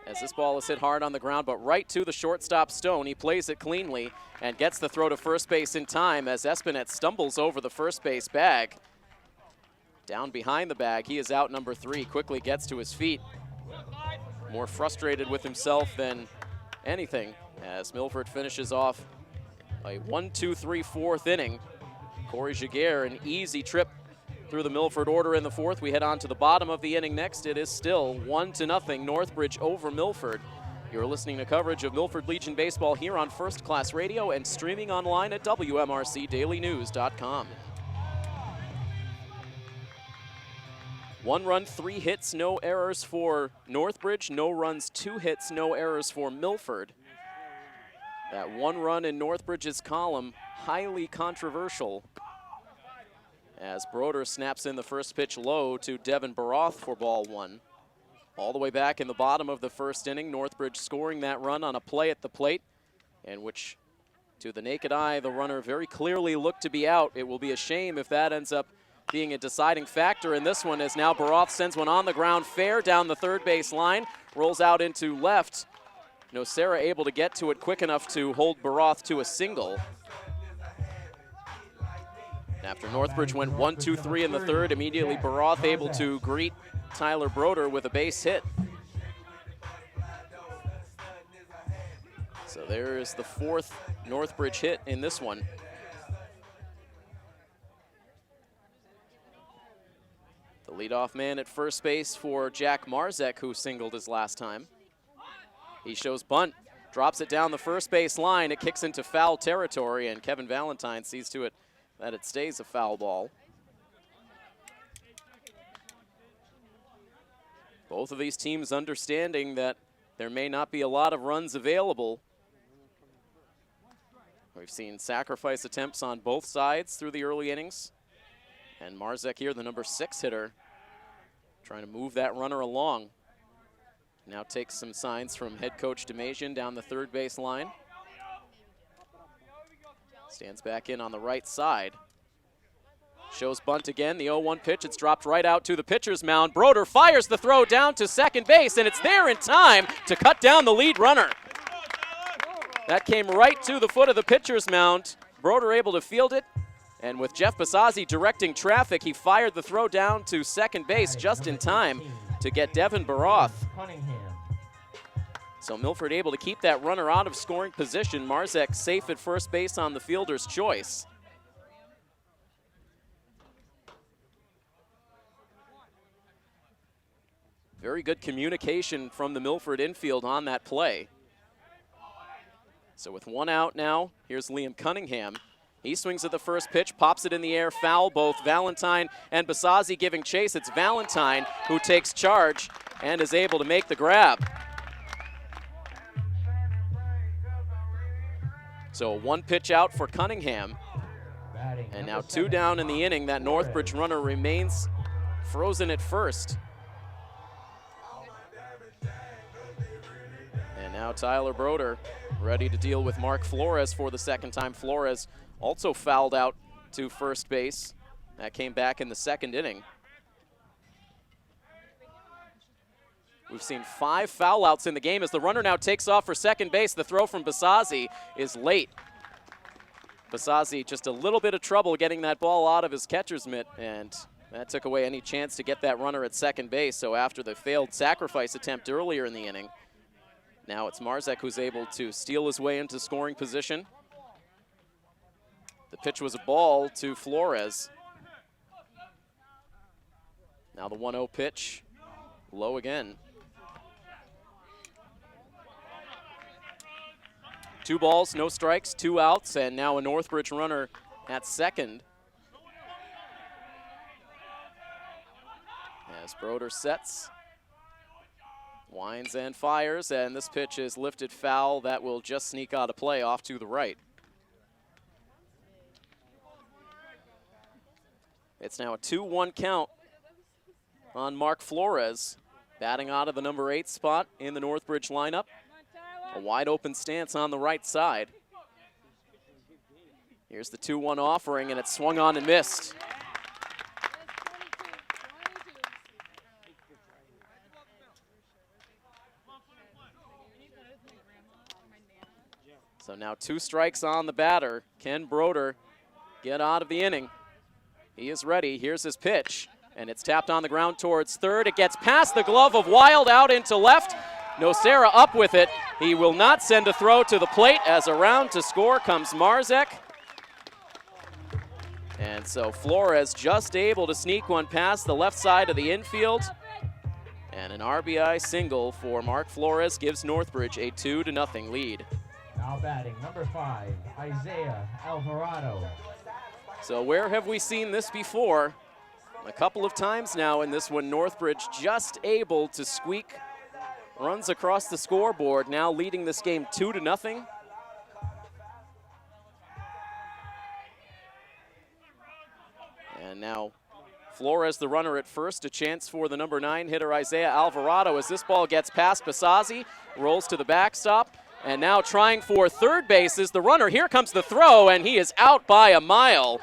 as this ball is hit hard on the ground, but right to the shortstop Stone. He plays it cleanly and gets the throw to first base in time as Espinette stumbles over the first base bag. Down behind the bag, he is out number 3, quickly gets to his feet. More frustrated with himself than anything as Milford finishes off a 1-2-3 fourth inning. Corey Jaguar, an easy trip through the Milford order in the fourth. We head on to the bottom of the inning next. It is still 1-0 Northbridge over Milford. You're listening to coverage of Milford Legion baseball here on First Class Radio and streaming online at WMRCDailyNews.com. 1 run, 3 hits, no errors for Northbridge. No runs, 2 hits, no errors for Milford. That 1 run in Northbridge's column, highly controversial, as Broder snaps in the first pitch low to Devin Baroth for ball 1. All the way back in the bottom of the first inning, Northbridge scoring that run on a play at the plate, in which, to the naked eye, the runner very clearly looked to be out. It will be a shame if that ends up being a deciding factor in this one, as now Baroth sends one on the ground fair down the third base line, rolls out into left. Nocera able to get to it quick enough to hold Baroth to a single. After Northbridge went 1-2-3 in the third, immediately Baroth able to greet Tyler Broder with a base hit. So there is the 4th Northbridge hit in this one. The leadoff man at first base for Jack Marzek, who singled his last time. He shows bunt, drops it down the first base line. It kicks into foul territory, and Kevin Valentine sees to it that it stays a foul ball. Both of these teams understanding that there may not be a lot of runs available. We've seen sacrifice attempts on both sides through the early innings. And Marzek here, the number 6 hitter, trying to move that runner along. Now takes some signs from head coach Demasian down the third base line. Stands back in on the right side. Shows bunt again, the 0-1 pitch. It's dropped right out to the pitcher's mound. Broder fires the throw down to second base, and it's there in time to cut down the lead runner. That came right to the foot of the pitcher's mound. Broder able to field it, and with Jeff Basazzi directing traffic, he fired the throw down to second base just in time to get Devin Baroth. So Milford able to keep that runner out of scoring position. Marzek safe at first base on the fielder's choice. Very good communication from the Milford infield on that play. So with 1 out now, here's Liam Cunningham. He swings at the first pitch, pops it in the air, foul. Both Valentine and Basazzi giving chase. It's Valentine who takes charge and is able to make the grab. So 1 pitch out for Cunningham. Batting And now number 2 7, down in the inning. That Northbridge runner remains frozen at first. And now Tyler Broder ready to deal with Mark Flores for the second time. Flores also fouled out to first base. That came back in the second inning. We've seen 5 foul outs in the game as the runner now takes off for second base. The throw from Basazzi is late. Basazzi just a little bit of trouble getting that ball out of his catcher's mitt, and that took away any chance to get that runner at second base. So after the failed sacrifice attempt earlier in the inning, now it's Marzek who's able to steal his way into scoring position. The pitch was a ball to Flores. Now the 1-0 pitch, low again. 2 balls, no strikes, 2 outs, and now a Northbridge runner at second. As Broder sets, winds and fires, and this pitch is lifted foul. That will just sneak out of play off to the right. It's now a 2-1 count on Mark Flores, batting out of the number 8 spot in the Northbridge lineup. A wide open stance on the right side. Here's the 2-1 offering, and it's swung on and missed. So now 2 strikes on the batter. Can Broder get out of the inning? He is ready. Here's his pitch, and it's tapped on the ground towards third. It gets past the glove of Wild, out into left. Nocera up with it. He will not send a throw to the plate as around to score comes Marzek. And so Flores just able to sneak one past the left side of the infield. And an RBI single for Mark Flores gives Northbridge a 2-0 lead. Now batting number 5, Isaiah Alvarado. So where have we seen this before? A couple of times now in this one. Northbridge just able to squeak runs across the scoreboard, now leading this game 2-0. And now Flores, the runner at first, a chance for the number 9 hitter Isaiah Alvarado as this ball gets past Basazzi, rolls to the backstop, and now trying for third base is the runner. Here comes the throw, and he is out by a mile.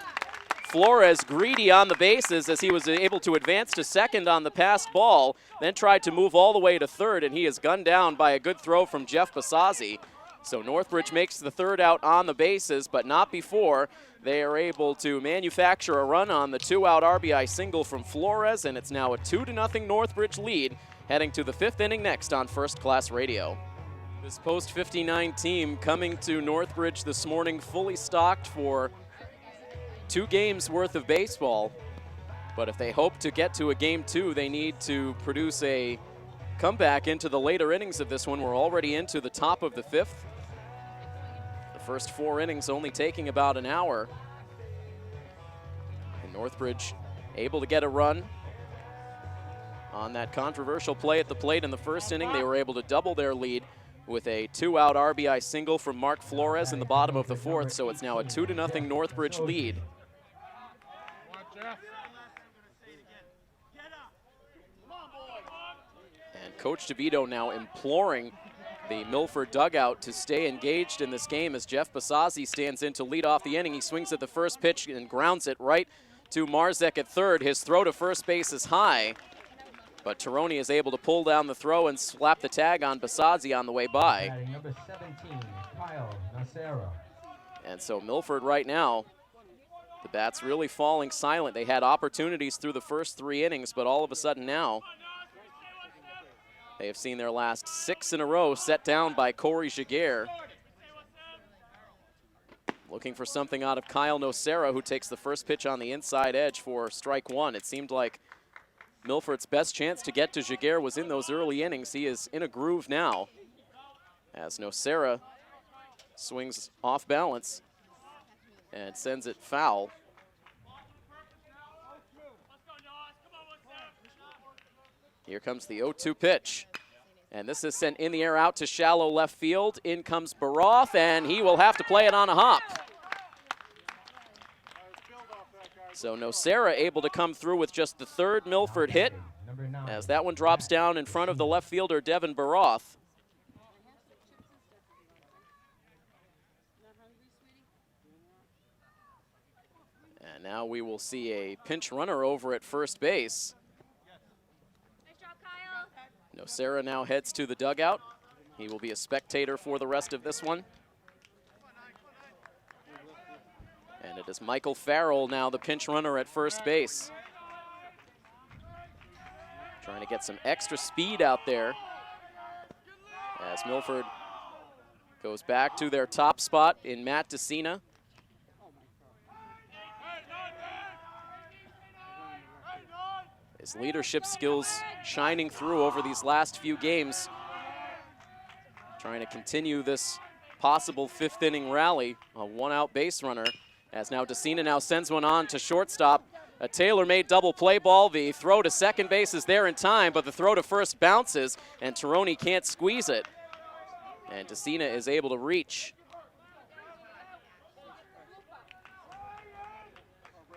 Flores greedy on the bases as he was able to advance to second on the passed ball, then tried to move all the way to third, and he is gunned down by a good throw from Jeff Basazzi. So Northbridge makes the third out on the bases, but not before they are able to manufacture a run on the 2-out RBI single from Flores, and it's now a 2-0 Northbridge lead, heading to the 5th inning next on First Class Radio. This post-59 team coming to Northbridge this morning fully stocked for 2 games worth of baseball, but if they hope to get to a game 2, they need to produce a comeback into the later innings of this one. We're already into the top of the 5th. The first 4 innings only taking about an hour. And Northbridge able to get a run on that controversial play at the plate in the first inning. They were able to double their lead with a 2-out RBI single from Mark Flores in the bottom of the 4th, so it's now a 2-0 Northbridge lead. And Coach DeVito now imploring the Milford dugout to stay engaged in this game as Jeff Basazzi stands in to lead off the inning. He swings at the first pitch and grounds it right to Marzek at third. His throw to first base is high, but Tironi is able to pull down the throw and slap the tag on Basazzi on the way by. Batting number 17, Kyle Nocera. And so Milford right now, the bats really falling silent. They had opportunities through the first 3 innings, but all of a sudden now, they have seen their last 6 in a row set down by Corey Jaguar. Looking for something out of Kyle Nocera, who takes the first pitch on the inside edge for strike 1. It seemed like Milford's best chance to get to Jaguar was in those early innings. He is in a groove now as Nocera swings off balance and sends it foul. Here comes the 0-2 pitch. And this is sent in the air out to shallow left field. In comes Baroth, and he will have to play it on a hop. So Nocera able to come through with just the third Milford hit, as that one drops down in front of the left fielder, Devin Baroth. And now we will see a pinch runner over at first base. Nocera now heads to the dugout. He will be a spectator for the rest of this one. And it is Michael Farrell now the pinch runner at first base. Trying to get some extra speed out there as Milford goes back to their top spot in Matt DeCina. His leadership skills shining through over these last few games. Trying to continue this possible fifth inning rally, a one-out base runner, as now DeCina now sends one on to shortstop. A tailor-made double play ball. The throw to second base is there in time, but the throw to first bounces, and Tironi can't squeeze it. And DeCina is able to reach.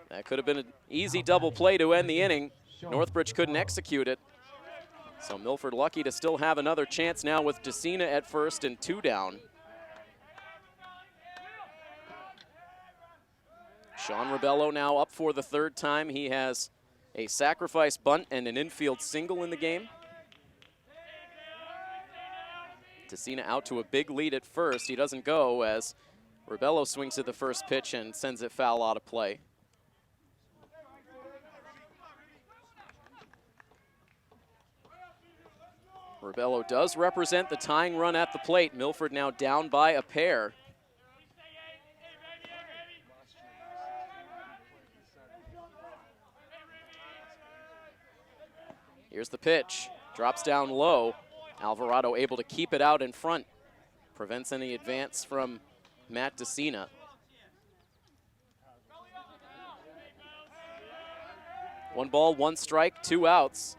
That could have been an easy double play to end the inning. Northbridge couldn't execute it. So Milford lucky to still have another chance now with DeCina at first and 2 down. Sean Rebello now up for the third time. He has a sacrifice bunt and an infield single in the game. DeCina out to a big lead at first. He doesn't go as Rebello swings at the first pitch and sends it foul out of play. Rebello does represent the tying run at the plate. Milford now down by a pair. Here's the pitch, drops down low. Alvarado able to keep it out in front. Prevents any advance from Matt DeCina. One ball, one strike, 2 outs.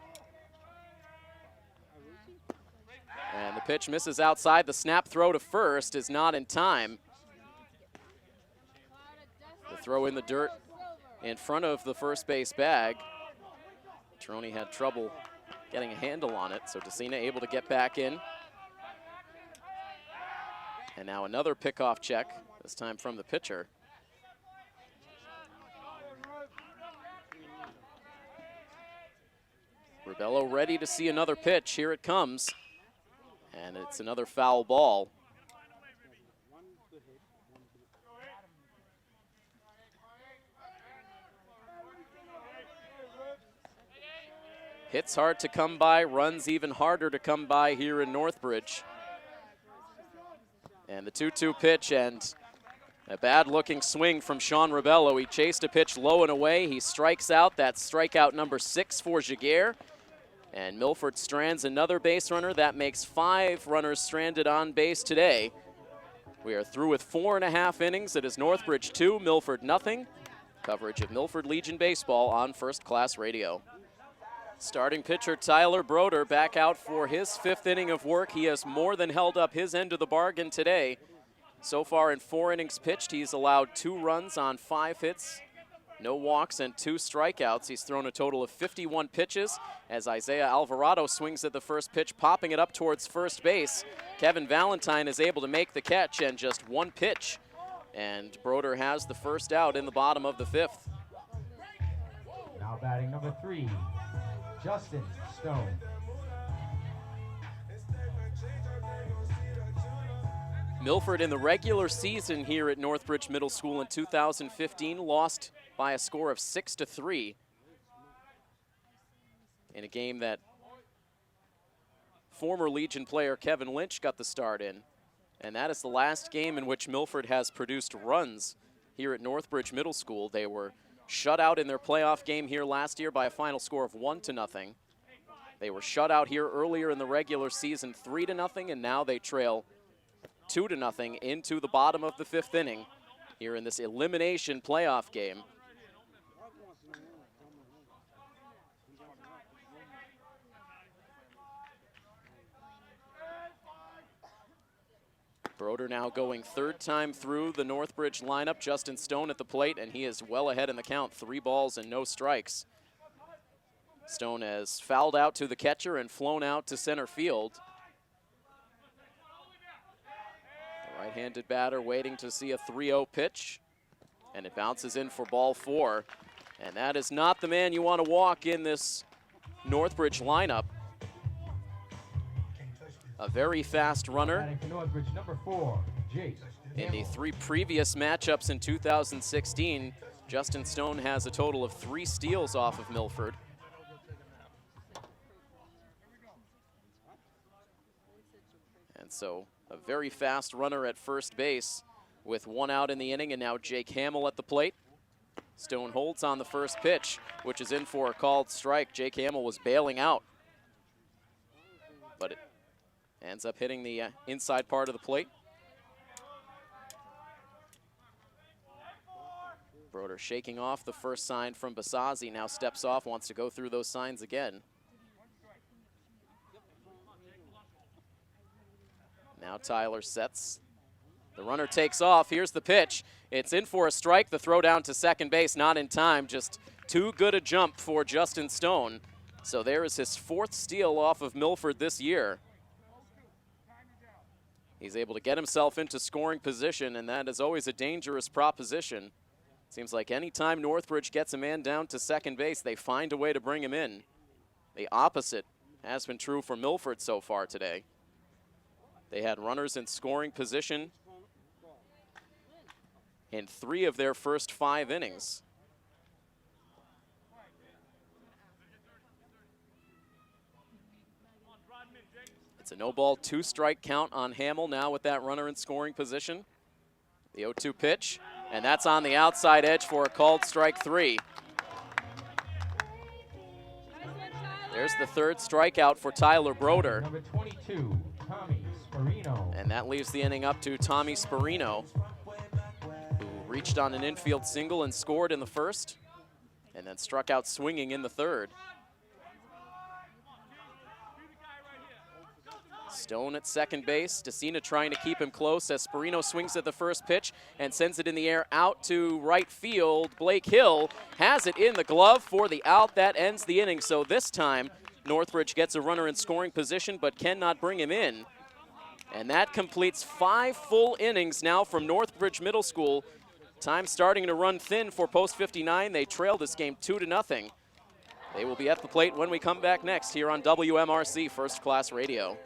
And the pitch misses outside. The snap throw to first is not in time. The throw in the dirt in front of the first base bag. Tironi had trouble getting a handle on it, so DeCina able to get back in. And now another pickoff check, this time from the pitcher. Rebello ready to see another pitch. Here it comes. And it's another foul ball. Hits hard to come by, runs even harder to come by here in Northbridge. And the 2-2 pitch and a bad-looking swing from Sean Rebello. He chased a pitch low and away. He strikes out. That's strikeout number 6 for Jaguar. And Milford strands another base runner. That makes 5 runners stranded on base today. We are through with 4.5 innings. It is Northbridge 2, Milford nothing. Coverage of Milford Legion Baseball on First Class Radio. Starting pitcher Tyler Broder back out for his 5th inning of work. He has more than held up his end of the bargain today. So far in 4 innings pitched, he's allowed 2 runs on 5 hits, no walks, and 2 strikeouts. He's thrown a total of 51 pitches as Isaiah Alvarado swings at the first pitch, popping it up towards first base. Kevin Valentine is able to make the catch and just 1 pitch. And Broder has the first out in the bottom of the 5th. Now batting number 3, Justin Stone. Milford in the regular season here at Northbridge Middle School in 2015 lost by a score of 6-3 in a game that former Legion player Kevin Lynch got the start in. And that is the last game in which Milford has produced runs here at Northbridge Middle School. They were shut out in their playoff game here last year by a final score of 1-0. They were shut out here earlier in the regular season 3-0, and now they trail 2-0 into the bottom of the 5th inning here in this elimination playoff game. Broder now going third time through the Northbridge lineup. Justin Stone at the plate, and he is well ahead in the count. 3 balls and no strikes. Stone has fouled out to the catcher and flown out to center field. The right-handed batter waiting to see a 3-0 pitch, and it bounces in for ball 4. And that is not the man you want to walk in this Northbridge lineup. A very fast runner. Northbridge, number 4, Jake. In the 3 previous matchups in 2016, Justin Stone has a total of 3 steals off of Milford. And so a very fast runner at first base with 1 out in the inning, and now Jake Hamill at the plate. Stone holds on the first pitch, which is in for a called strike. Jake Hamill was bailing out, but it ends up hitting the inside part of the plate. Broder shaking off the first sign from Basazzi, now steps off, wants to go through those signs again. Now Tyler sets. The runner takes off. Here's the pitch. It's in for a strike. The throw down to second base, not in time. Just too good a jump for Justin Stone. So there is his 4th steal off of Milford this year. He's able to get himself into scoring position, and that is always a dangerous proposition. Seems like anytime Northbridge gets a man down to second base, they find a way to bring him in. The opposite has been true for Milford so far today. They had runners in scoring position in 3 of their first 5 innings. It's a no-ball, 2-strike count on Hamill now with that runner in scoring position. The 0-2 pitch, and that's on the outside edge for a called strike 3. There's the 3rd strikeout for Tyler Broder. Number 22, Tommy Sparino. And that leaves the inning up to Tommy Sparino, who reached on an infield single and scored in the first, and then struck out swinging in the 3rd. Stone at second base. DeCina trying to keep him close as Sparino swings at the first pitch and sends it in the air out to right field. Blake Hill has it in the glove for the out. That ends the inning. So this time, Northbridge gets a runner in scoring position but cannot bring him in. And that completes 5 full innings now from Northbridge Middle School. Time starting to run thin for Post 59. They trail this game 2-0. They will be at the plate when we come back next here on WMRC First Class Radio.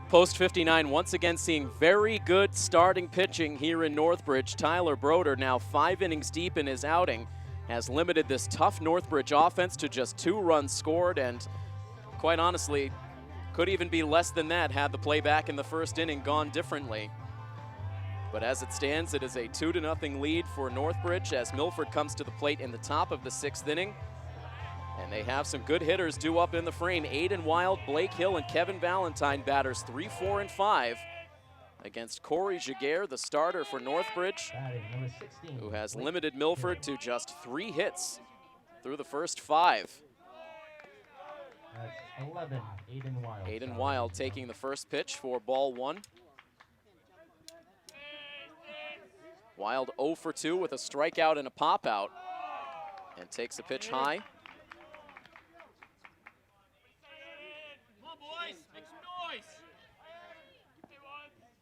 Post 59 once again seeing very good starting pitching here in Northbridge. Tyler Broder, now 5 innings deep in his outing, has limited this tough Northbridge offense to just 2 runs scored, and quite honestly, could even be less than that had the play back in the first inning gone differently. But as it stands, it is a 2-0 lead for Northbridge as Milford comes to the plate in the top of the 6th inning. And they have some good hitters due up in the frame. Aiden Wild, Blake Hill, and Kevin Valentine, batters 3, 4, and 5 against Corey Jaguar, the starter for Northbridge, Number 16, who has limited Milford to just 3 hits through the first 5. That's 11, Aiden Wild. Aiden Wild taking the first pitch for ball 1. Wild 0 for 2 with a strikeout and a pop-out, and takes a pitch high.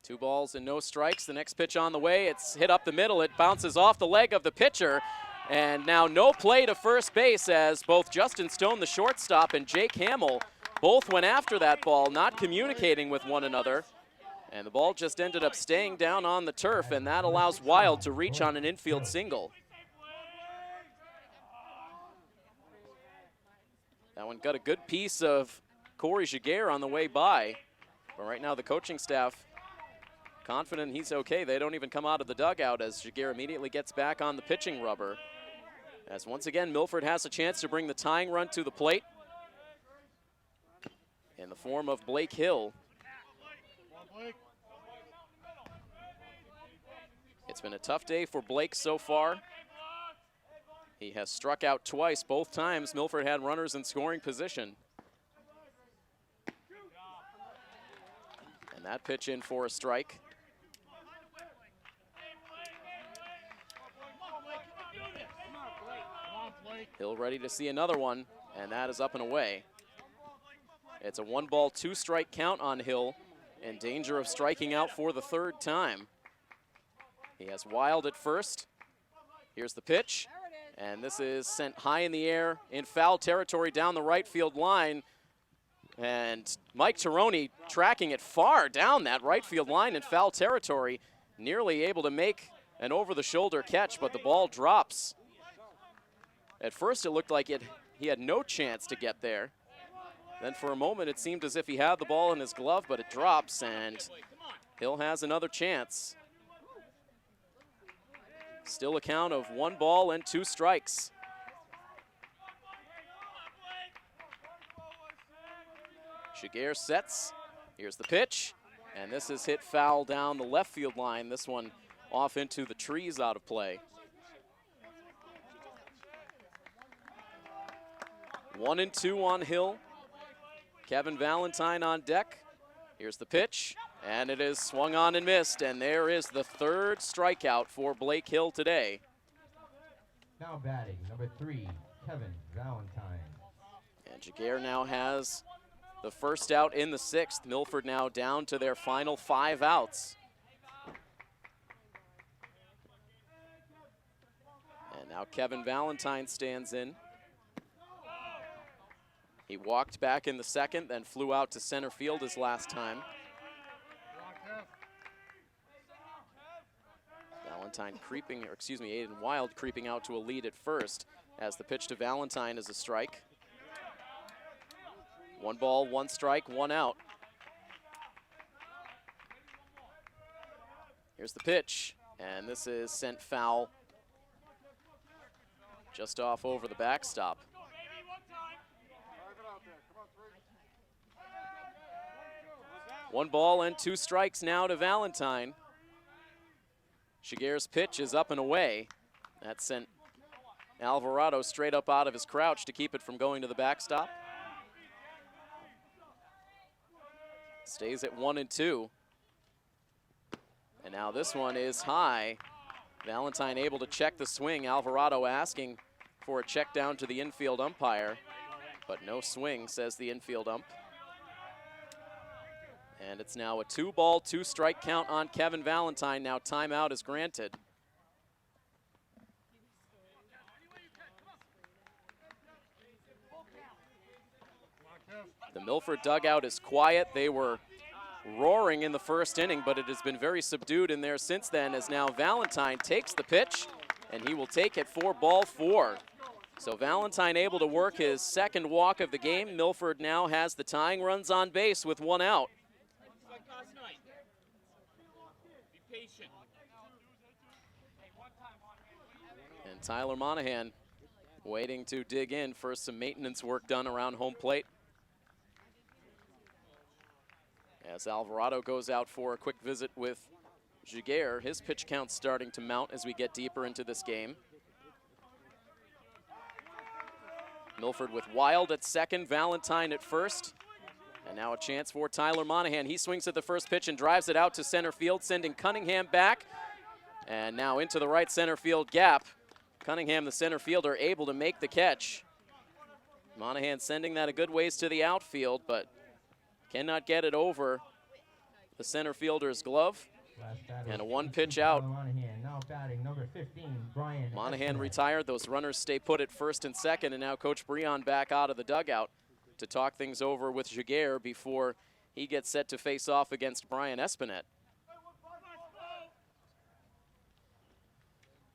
2 balls and no strikes. The next pitch on the way. It's hit up the middle. It bounces off the leg of the pitcher. And now no play to first base as both Justin Stone, the shortstop, and Jake Hamill both went after that ball, not communicating with one another. And the ball just ended up staying down on the turf, and that allows Wild to reach on an infield single. That one got a good piece of Corey Jaguar on the way by. But right now the coaching staff confident he's okay. They don't even come out of the dugout as Jaguar immediately gets back on the pitching rubber. As once again, Milford has a chance to bring the tying run to the plate in the form of Blake Hill. It's been a tough day for Blake so far. He has struck out twice. Both times Milford had runners in scoring position. And that pitch in for a strike. Hill ready to see another one, and that is up and away. It's a 1-ball, 2-strike count on Hill, in danger of striking out for the third time. He has Wild at first. Here's the pitch, and this is sent high in the air in foul territory down the right field line. And Mike Tironi tracking it far down that right field line in foul territory, nearly able to make an over-the-shoulder catch, but the ball drops. At first it looked like he had no chance to get there. Then for a moment it seemed as if he had the ball in his glove, but it drops, and Hill has another chance. Still a count of 1 ball and 2 strikes. Jaguar sets. Here's the pitch, and this is hit foul down the left field line. This one off into the trees, out of play. 1-2 on Hill. Kevin Valentine on deck. Here's the pitch, and it is swung on and missed, and there is the 3rd strikeout for Blake Hill today. Now batting, number 3, Kevin Valentine. And Jaguar now has the first out in the 6th. Milford now down to their final 5 outs. And now Kevin Valentine stands in. He walked back in the 2nd, then flew out to center field his last time. Valentine Aiden Wild creeping out to a lead at first, as the pitch to Valentine is a strike. 1 ball, 1 strike, 1 out. Here's the pitch, and this is sent foul just off over the backstop. 1 ball and 2 strikes now to Valentine. Jaguar's pitch is up and away. That sent Alvarado straight up out of his crouch to keep it from going to the backstop. Stays at 1-2. And now this one is high. Valentine able to check the swing. Alvarado asking for a check down to the infield umpire, but no swing, says the infield ump. And it's now a 2 ball, 2 strike count on Kevin Valentine. Now timeout is granted. The Milford dugout is quiet. They were roaring in the first inning, but it has been very subdued in there since then, as now Valentine takes the pitch, and he will take it for ball 4. So Valentine able to work his 2nd walk of the game. Milford now has the tying runs on base with 1 out. And Tyler Monahan waiting to dig in for some maintenance work done around home plate. As Alvarado goes out for a quick visit with Jaguar, his pitch count starting to mount as we get deeper into this game. Milford with Wild at 2nd, Valentine at 1st. And now a chance for Tyler Monahan. He swings at the first pitch and drives it out to center field, sending Cunningham back. And now into the right center field gap. Cunningham, the center fielder, able to make the catch. Monahan sending that a good ways to the outfield, but cannot get it over the center fielder's glove. And a 1-pitch out. Now batting, number 15, Brian. Monahan retired. Those runners stay put at 1st and 2nd, and now Coach Breon back out of the dugout to talk things over with Jaguar before he gets set to face off against Brian Espinette.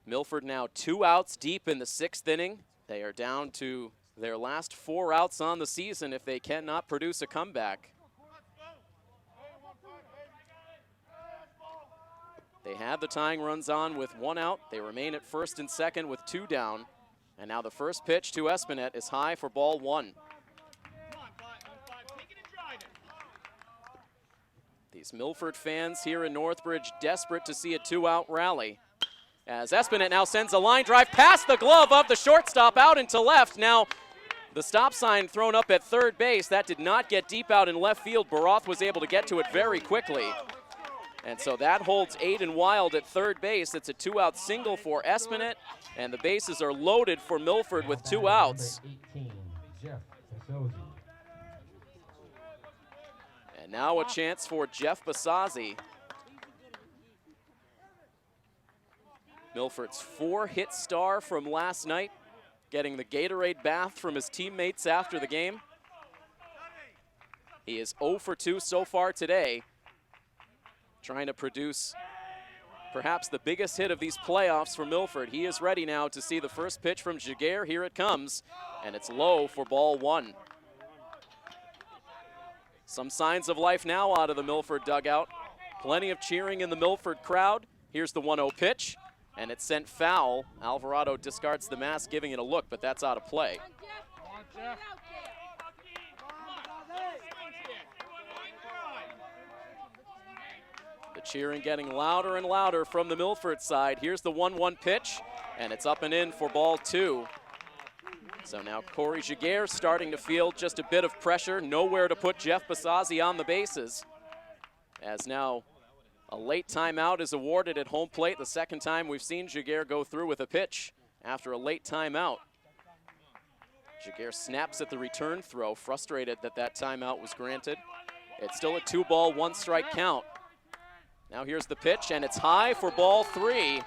Milford now 2 outs deep in the 6th inning. They are down to their last 4 outs on the season if they cannot produce a comeback. They had the tying runs on with 1 out. They remain at 1st and 2nd with 2 down. And now the first pitch to Espinette is high for ball 1. These Milford fans here in Northbridge desperate to see a 2-out rally. As Espinette now sends a line drive past the glove of the shortstop out into left. Now the stop sign thrown up at 3rd base. That did not get deep out in left field. Baroth was able to get to it very quickly. And so that holds Aiden Wild at third base. It's a 2-out single for Espinette, and the bases are loaded for Milford with 2 outs. 18, Jeff Basozi. And now a chance for Jeff Basazi. Milford's 4-hit star from last night, getting the Gatorade bath from his teammates after the game. He is 0 for 2 so far today, trying to produce perhaps the biggest hit of these playoffs for Milford. He is ready now to see the first pitch from Jaguar. Here it comes, and it's low for ball 1. Some signs of life now out of the Milford dugout. Plenty of cheering in the Milford crowd. Here's the 1-0 pitch, and it's sent foul. Alvarado discards the mask, giving it a look, but that's out of play. The cheering getting louder and louder from the Milford side. Here's the 1-1 pitch, and it's up and in for ball 2. So now Corey Jaguar starting to feel just a bit of pressure. Nowhere to put Jeff Basazi on the bases. As now a late timeout is awarded at home plate. The second time we've seen Jaguar go through with a pitch after a late timeout. Jaguar snaps at the return throw, frustrated that that timeout was granted. It's still a 2-ball, 1-strike count. Now here's the pitch, and it's high for ball 3.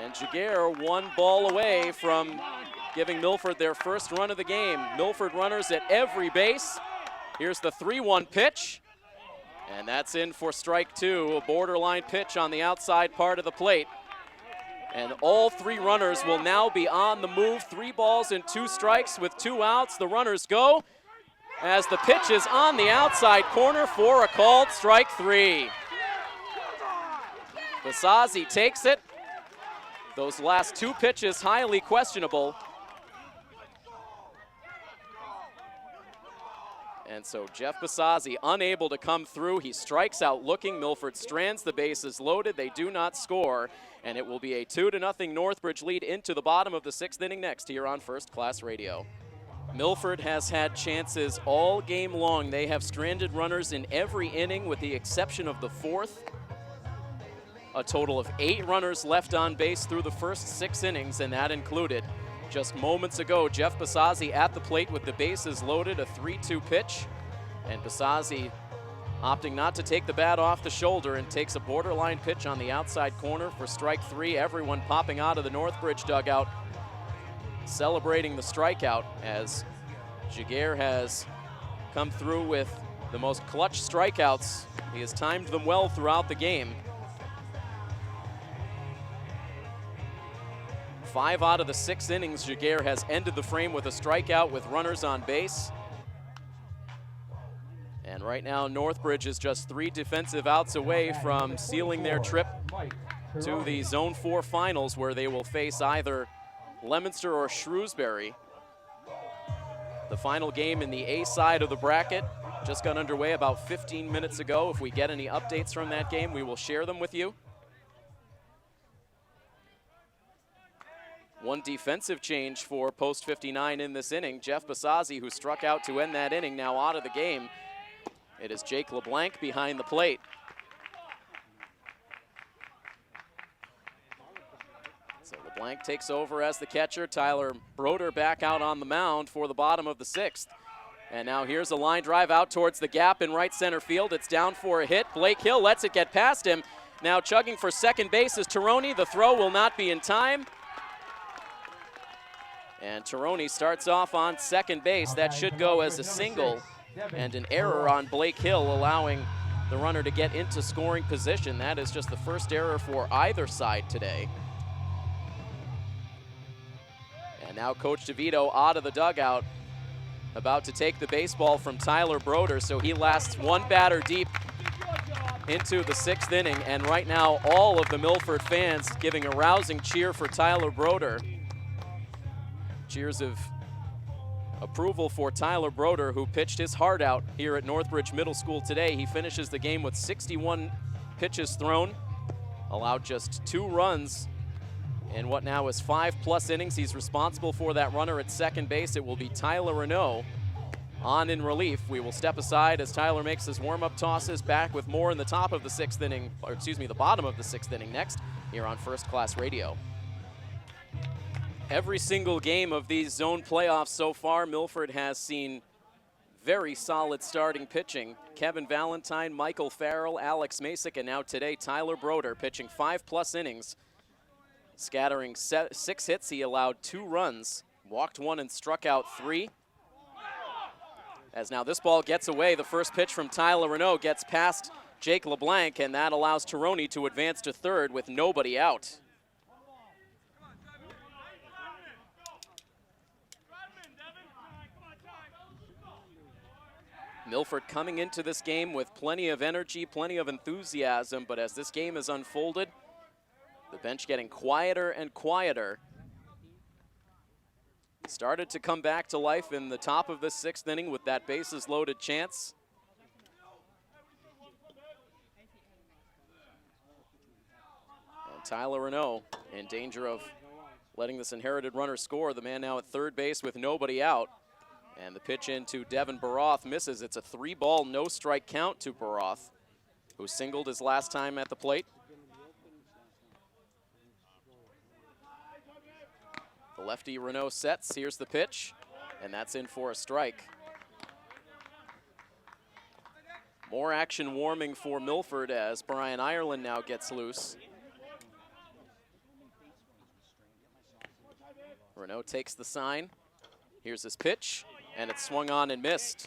And Jaguar 1 ball away from giving Milford their first run of the game. Milford runners at every base. Here's the 3-1 pitch, and that's in for strike 2, a borderline pitch on the outside part of the plate. And all 3 runners will now be on the move. 3 balls and 2 strikes with 2 outs. The runners go as the pitch is on the outside corner for a called strike 3. Basazi takes it. Those last 2 pitches highly questionable. And so Jeff Basazi unable to come through. He strikes out looking. Milford strands the bases loaded. They do not score. And it will be a 2-0 Northbridge lead into the bottom of the 6th inning next here on First Class Radio. Milford has had chances all game long. They have stranded runners in every inning with the exception of the 4th. A total of 8 runners left on base through the first 6 innings, and that included just moments ago Jeff Basazi at the plate with the bases loaded, a 3-2 pitch, and Basazi opting not to take the bat off the shoulder and takes a borderline pitch on the outside corner for strike 3. Everyone popping out of the Northbridge dugout celebrating the strikeout as Jaguar has come through with the most clutch strikeouts. He has timed them well throughout the game. 5 out of the 6 innings, Jaguar has ended the frame with a strikeout with runners on base. And right now, Northbridge is just 3 defensive outs away from sealing their trip to the Zone 4 finals, where they will face either Leominster or Shrewsbury. The final game in the A side of the bracket just got underway about 15 minutes ago. If we get any updates from that game, we will share them with you. One defensive change for post 59 in this inning. Jeff Basazi, who struck out to end that inning, now out of the game. It is Jake LeBlanc behind the plate. So LeBlanc takes over as the catcher. Tyler Broder back out on the mound for the bottom of the 6th. And now here's a line drive out towards the gap in right center field. It's down for a hit. Blake Hill lets it get past him. Now chugging for second base is Taroni. The throw will not be in time. And Taroni starts off on second base. That should go as a single, and an error on Blake Hill, allowing the runner to get into scoring position. That is just the first error for either side today. And now Coach DeVito out of the dugout, about to take the baseball from Tyler Broder, so he lasts 1 batter deep into the 6th inning. And right now, all of the Milford fans giving a rousing cheer for Tyler Broder. Cheers of approval for Tyler Broder, who pitched his heart out here at Northbridge Middle School today. He finishes the game with 61 pitches thrown, allowed just 2 runs in what now is 5+ innings. He's responsible for that runner at second base. It will be Tyler Renault on in relief. We will step aside as Tyler makes his warm-up tosses. Back with more in the top of the 6th inning, or excuse me, the bottom of the 6th inning next here on First Class Radio. Every single game of these zone playoffs so far, Milford has seen very solid starting pitching. Kevin Valentine, Michael Farrell, Alex Masick, and now today Tyler Broder pitching 5+ innings. Scattering 6 hits, he allowed 2 runs, walked 1 and struck out 3. As now this ball gets away, the first pitch from Tyler Renault gets past Jake LeBlanc, and that allows Tironi to advance to third with nobody out. Milford coming into this game with plenty of energy, plenty of enthusiasm, but as this game has unfolded, the bench getting quieter and quieter. Started to come back to life in the top of the 6th inning with that bases loaded chance. And Tyler Renault in danger of letting this inherited runner score. The man now at third base with nobody out. And the pitch into Devin Baroth misses. It's a 3-ball, no-strike count to Baroth, who singled his last time at the plate. The lefty Renault sets. Here's the pitch, and that's in for a strike. More action warming for Milford as Brian Ireland now gets loose. Renault takes the sign. Here's his pitch, and it's swung on and missed.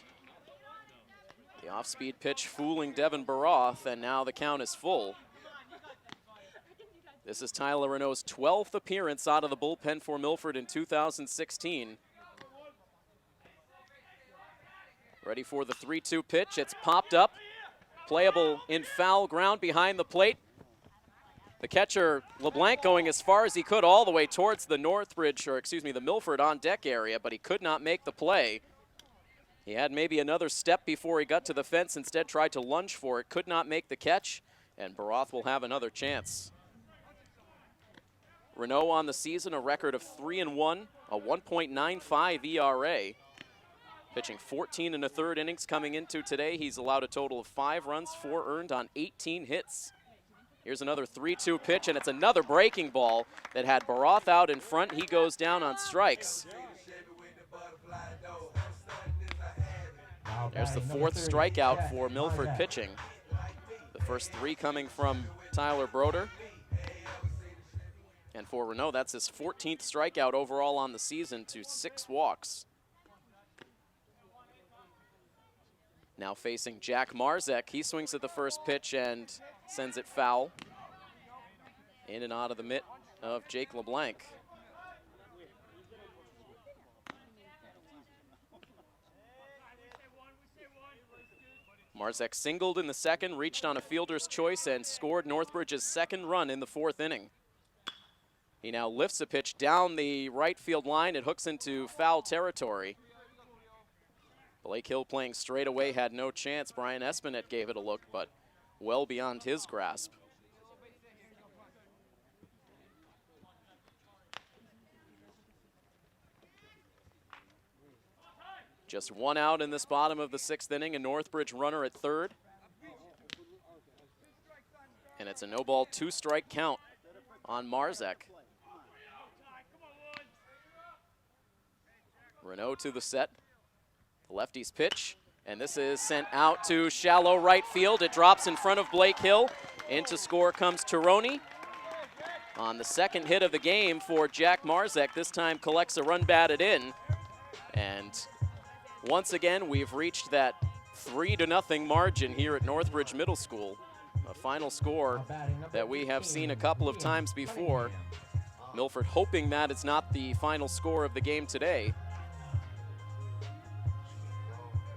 The off-speed pitch fooling Devin Baroth, and now the count is full. This is Tyler Renault's 12th appearance out of the bullpen for Milford in 2016. Ready for the 3-2 pitch. It's popped up, playable in foul ground behind the plate. The catcher, LeBlanc, going as far as he could all the way towards the Northbridge, or excuse me, the Milford on deck area, but he could not make the play. He had maybe another step before he got to the fence, instead tried to lunge for it, could not make the catch, and Baroth will have another chance. Renault on the season, a record of 3-1, a 1.95 ERA. Pitching 14 1/3 innings coming into today. He's allowed a total of 5 runs, 4 earned on 18 hits. Here's another 3-2 pitch, and it's another breaking ball that had Baroth out in front. He goes down on strikes. There's the 4th strikeout for Milford pitching. The first 3 coming from Tyler Broder. And for Renault, that's his 14th strikeout overall on the season to 6 walks. Now facing Jack Marzek. He swings at the first pitch and sends it foul. In and out of the mitt of Jake LeBlanc. Marzek singled in the 2nd, reached on a fielder's choice, and scored Northbridge's 2nd run in the 4th inning. He now lifts a pitch down the right field line. It hooks into foul territory. Blake Hill playing straight away had no chance. Brian Espinette gave it a look, but well beyond his grasp. Just 1 out in this bottom of the 6th inning, a Northbridge runner at third. And it's a no-ball, 2-strike count on Marzek. Renault to the set. The lefty's pitch, and this is sent out to shallow right field. It drops in front of Blake Hill. Into score comes Tironi. On the 2nd hit of the game for Jack Marzek, this time collects a run batted in. And once again, we've reached that 3-0 margin here at Northbridge Middle School. A final score that we have seen a couple of times before. Milford hoping that it's not the final score of the game today.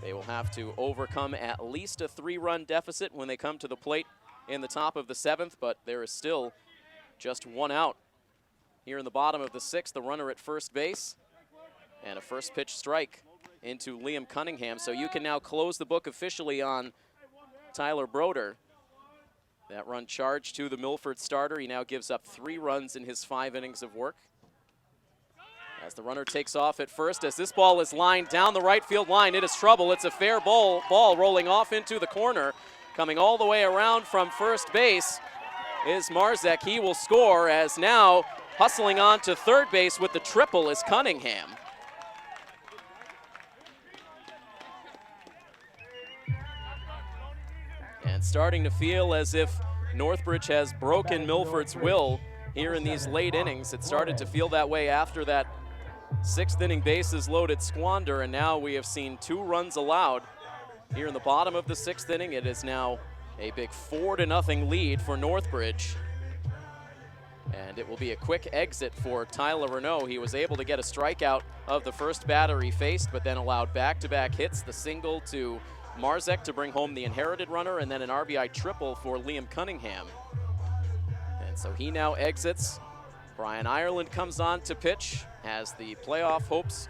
They will have to overcome at least a 3-run deficit when they come to the plate in the top of the 7th, but there is still just 1 out. Here in the bottom of the 6th, the runner at first base, and a first pitch strike into Liam Cunningham. So you can now close the book officially on Tyler Broder. That run charged to the Milford starter. He now gives up 3 runs in his 5 innings of work. As the runner takes off at first, as this ball is lined down the right field line, it is trouble. It's a fair ball rolling off into the corner. Coming all the way around from first base is Marzek. He will score, as now hustling on to third base with the triple is Cunningham. And starting to feel as if Northbridge has broken Milford's will here in these late innings. It started to feel that way after that sixth inning bases loaded squander, and now we have seen 2 runs allowed here in the bottom of the sixth inning. It is now a big 4-0 lead for Northbridge. And it will be a quick exit for Tyler Renault. He was able to get a strikeout of the first batter he faced, but then allowed back-to-back hits, the single to Marzek to bring home the inherited runner, and then an RBI triple for Liam Cunningham. And so he now exits. Brian Ireland comes on to pitch as the playoff hopes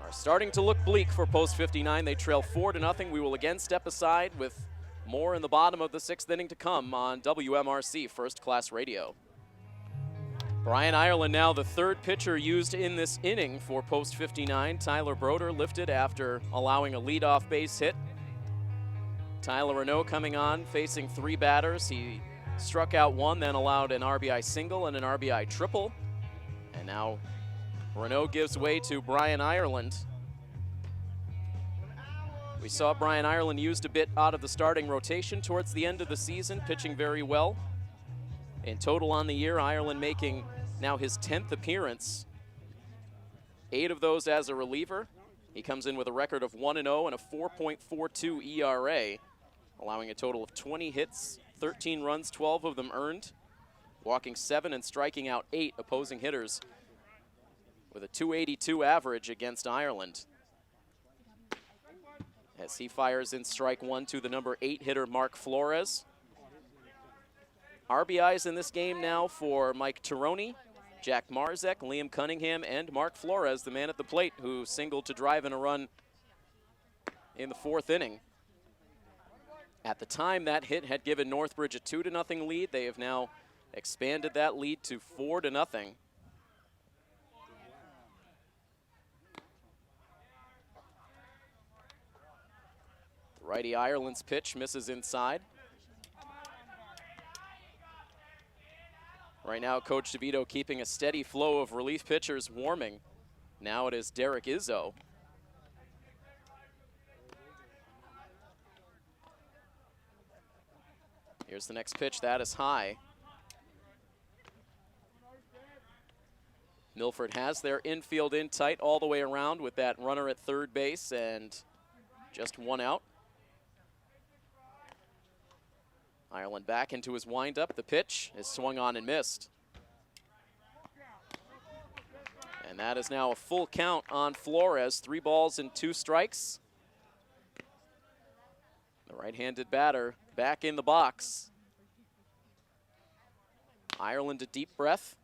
are starting to look bleak for Post 59. They trail 4-0. We will again step aside with more in the bottom of the sixth inning to come on WMRC First Class Radio. Brian Ireland now the third pitcher used in this inning for Post 59. Tyler Broder lifted after allowing a leadoff base hit. Tyler Renault coming on, facing 3 batters. He struck out 1, then allowed an RBI single and an RBI triple. And now Renault gives way to Brian Ireland. We saw Brian Ireland used a bit out of the starting rotation towards the end of the season, pitching very well. In total on the year, Ireland making now his 10th appearance, 8 of those as a reliever. He comes in with a record of 1-0 and a 4.42 ERA, allowing a total of 20 hits, 13 runs, 12 of them earned, walking 7 and striking out 8 opposing hitters with a .282 average against Ireland. As he fires in strike 1 to the number 8 hitter, Mark Flores. RBIs in this game now for Mike Tironi, Jack Marzek, Liam Cunningham, and Mark Flores, the man at the plate who singled to drive in a run in the 4th inning. At the time, that hit had given Northbridge a 2-0 lead. They have now expanded that lead to 4-0. The righty Ireland's pitch misses inside. Right now, Coach DeVito keeping a steady flow of relief pitchers warming. Now it is Derek Izzo. Here's the next pitch, that is high. Milford has their infield in tight all the way around with that runner at third base and just 1 out. Ireland back into his windup. The pitch is swung on and missed. And that is now a full count on Flores. 3 balls and 2 strikes. The right-handed batter back in the box. Ireland a deep breath.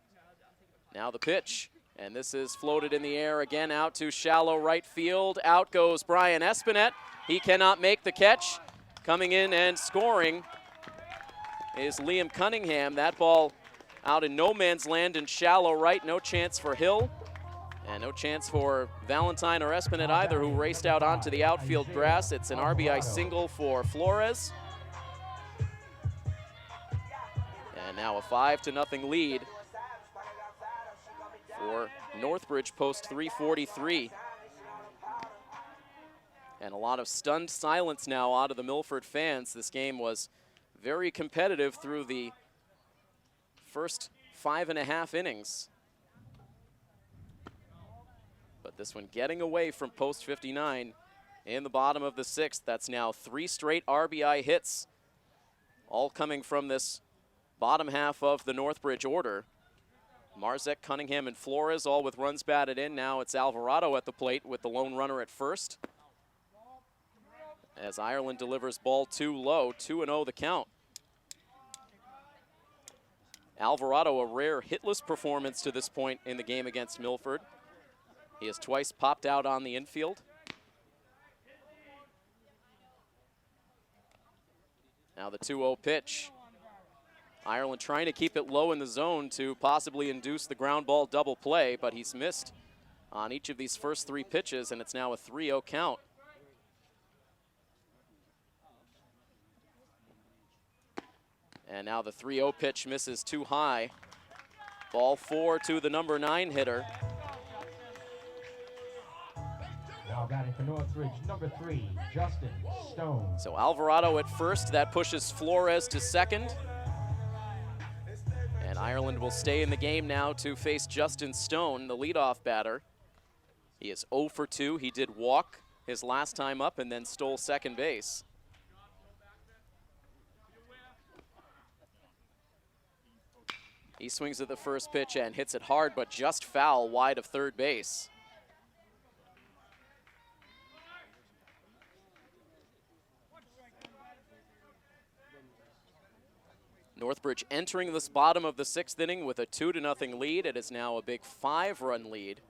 Now the pitch. And this is floated in the air again out to shallow right field. Out goes Brian Espinette. He cannot make the catch. Coming in and scoring is Liam Cunningham. That ball out in no man's land in shallow right. No chance for Hill. And no chance for Valentine or Espinette either, who raced out onto the outfield grass. It's an RBI single for Flores. And now a 5-0 lead for Northbridge post 343. And a lot of stunned silence now out of the Milford fans. This game was very competitive through the first 5.5 innings. But this one getting away from Post 59 in the bottom of the 6th. That's now 3 straight RBI hits, all coming from this bottom half of the Northbridge order. Marzek, Cunningham, and Flores all with runs batted in. Now it's Alvarado at the plate with the lone runner at first. As Ireland delivers ball 2 low, 2-0 the count. Alvarado, a rare hitless performance to this point in the game against Milford. He has twice popped out on the infield. Now the 2-0 pitch. Ireland trying to keep it low in the zone to possibly induce the ground ball double play, but he's missed on each of these first 3 pitches, and it's now a 3-0 count. And now the 3-0 pitch misses too high. Ball 4 to the number 9 hitter. Now batting for Northbridge, number 3, Justin Stone. So Alvarado at first, that pushes Flores to second. And Ireland will stay in the game now to face Justin Stone, the leadoff batter. He is 0 for 2. He did walk his last time up and then stole second base. He swings at the first pitch and hits it hard, but just foul wide of third base. Northbridge entering this bottom of the 6th inning with a 2-0 lead. It is now a big 5-run lead.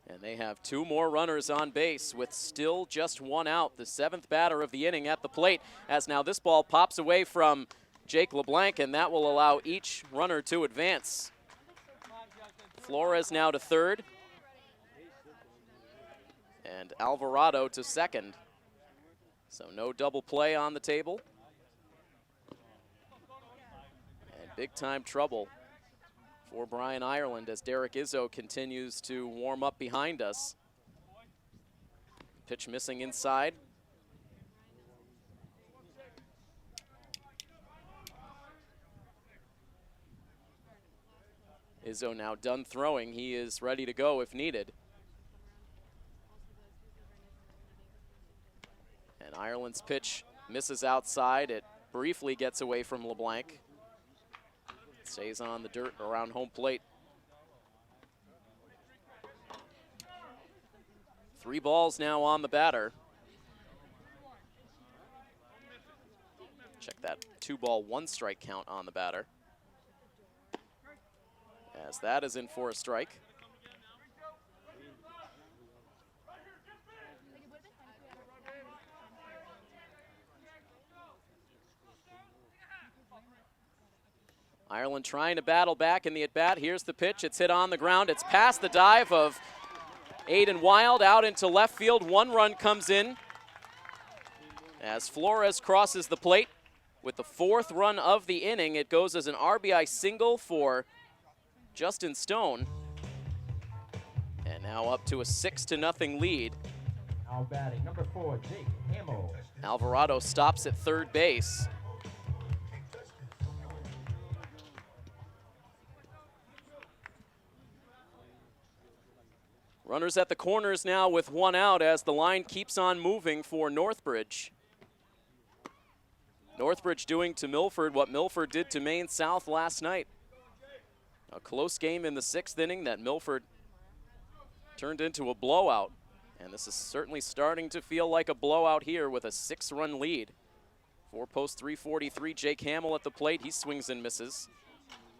And they have 2 more runners on base with still just 1 out. The 7th batter of the inning at the plate, as now this ball pops away from Jake LeBlanc, and that will allow each runner to advance. Flores now to third. And Alvarado to second. So no double play on the table. And big time trouble for Brian Ireland as Derek Izzo continues to warm up behind us. Pitch missing inside. Izzo now done throwing. He is ready to go if needed. And Ireland's pitch misses outside. It briefly gets away from LeBlanc. Stays on the dirt around home plate. 3 balls now on the batter. Check that 2-ball, 1-strike count on the batter. As that is in for a strike. Ireland trying to battle back in the at-bat. Here's the pitch. It's hit on the ground. It's past the dive of Aiden Wild out into left field. 1 run comes in as Flores crosses the plate with the 4th run of the inning. It goes as an RBI single for Justin Stone. And now up to a 6-0 lead. Now batting, number 4, Jake Hamill. Alvarado stops at third base. Runners at the corners now with 1 out as the line keeps on moving for Northbridge. Northbridge doing to Milford what Milford did to Maine South last night. A close game in the 6th inning that Milford turned into a blowout. And this is certainly starting to feel like a blowout here with a 6-run lead. 4-post 343, Jake Hamill at the plate. He swings and misses.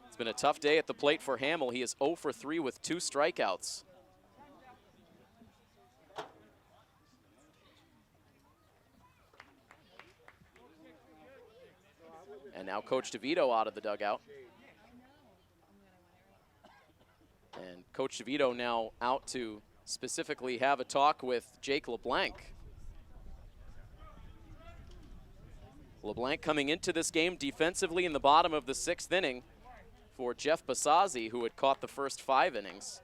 It's been a tough day at the plate for Hamill. He is 0 for 3 with 2 strikeouts. And now Coach DeVito out of the dugout. And Coach DeVito now out to specifically have a talk with Jake LeBlanc. LeBlanc coming into this game defensively in the bottom of the 6th inning for Jeff Basazzi, who had caught the first 5 innings.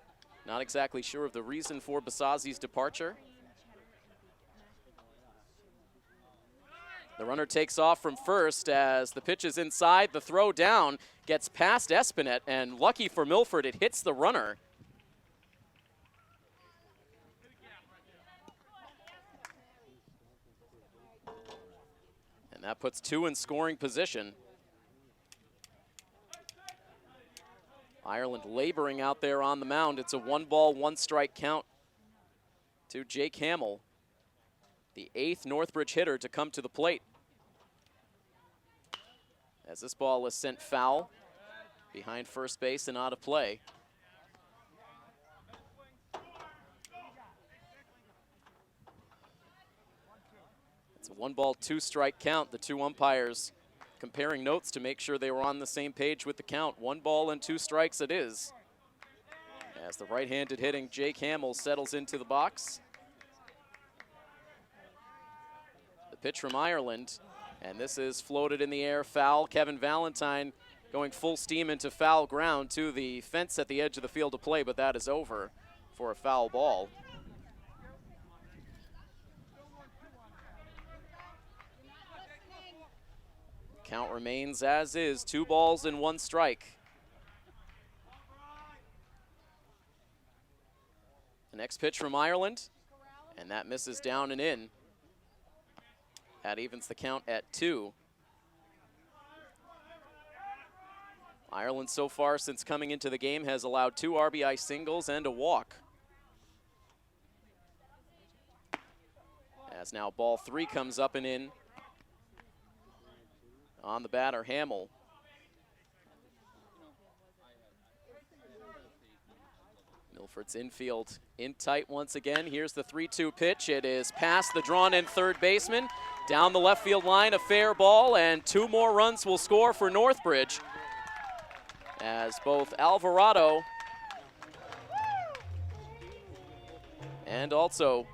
Not exactly sure of the reason for Basazzi's departure. The runner takes off from first as the pitch is inside. The throw down gets past Espinette, and lucky for Milford, it hits the runner. And that puts 2 in scoring position. Ireland laboring out there on the mound. It's a 1-ball, 1-strike count to Jake Hamill, the 8th Northbridge hitter to come to the plate. As this ball is sent foul behind first base and out of play. It's a 1-ball, 2-strike count. The 2 umpires comparing notes to make sure they were on the same page with the count. 1 ball and 2 strikes it is. As the right-handed hitting Jake Hamill settles into the box. The pitch from Ireland, and this is floated in the air, foul. Kevin Valentine going full steam into foul ground to the fence at the edge of the field to play, but that is over for a foul ball. Count remains as is, 2 balls and 1 strike. The next pitch from Ireland, and that misses down and in. That evens the count at 2. Ireland so far since coming into the game has allowed 2 RBI singles and a walk. As now ball 3 comes up and in. On the batter, Hamill. Milford's infield in tight once again. Here's the 3-2 pitch. It is past the drawn-in third baseman. Down the left field line, a fair ball, and 2 more runs will score for Northbridge. As both Alvarado and also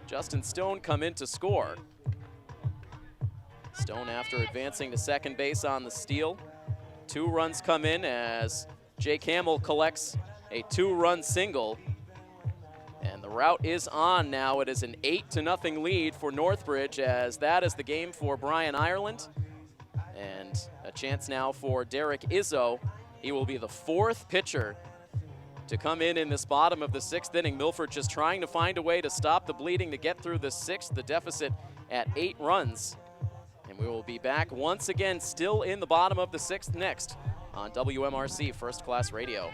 Justin Stone come in to score. Stone, after advancing to second base on the steal. 2 runs come in as Jake Hamill collects a 2-run single. And the route is on now. It is an 8-0 lead for Northbridge, as that is the game for Brian Ireland. And a chance now for Derek Izzo. He will be the 4th pitcher to come in this bottom of the 6th inning. Milford just trying to find a way to stop the bleeding to get through the 6th, the deficit at 8 runs. And we will be back once again, still in the bottom of the 6th next on WMRC First Class Radio.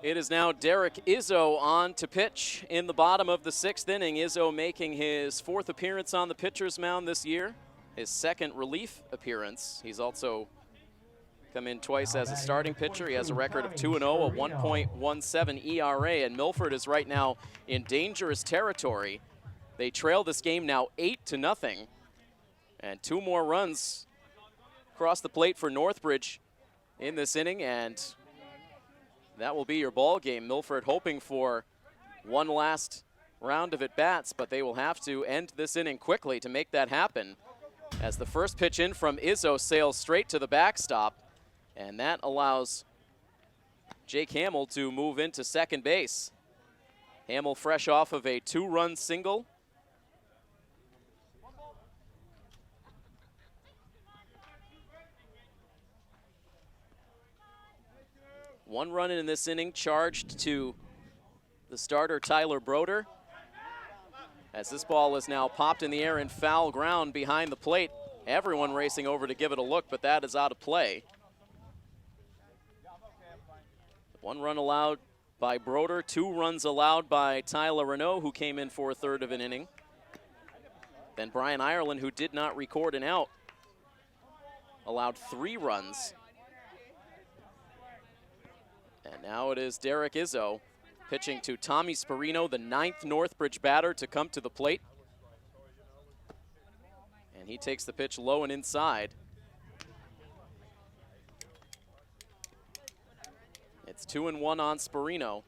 It is now Derek Izzo on to pitch in the bottom of the 6th inning. Izzo making his 4th appearance on the pitcher's mound this year, his 2nd relief appearance. He's also come in twice as a starting pitcher. He has a record of 2-0, a 1.17 ERA, and Milford is right now in dangerous territory. They trail this game now 8-0. And 2 more runs across the plate for Northbridge in this inning, and that will be your ball game. Milford hoping for one last round of at-bats, but they will have to end this inning quickly to make that happen, as the first pitch in from Izzo sails straight to the backstop, and that allows Jake Hamill to move into second base. Hamill fresh off of a 2-run single. One run in this inning charged to the starter, Tyler Broder. As this ball is now popped in the air in foul ground behind the plate. Everyone racing over to give it a look, but that is out of play. 1 run allowed by Broder, 2 runs allowed by Tyler Renault, who came in for a 1/3 of an inning. Then Brian Ireland, who did not record an out, allowed 3 runs. And now it is Derek Izzo pitching to Tommy Sperino, the 9th Northbridge batter to come to the plate. And he takes the pitch low and inside. It's 2-1 on Sperino.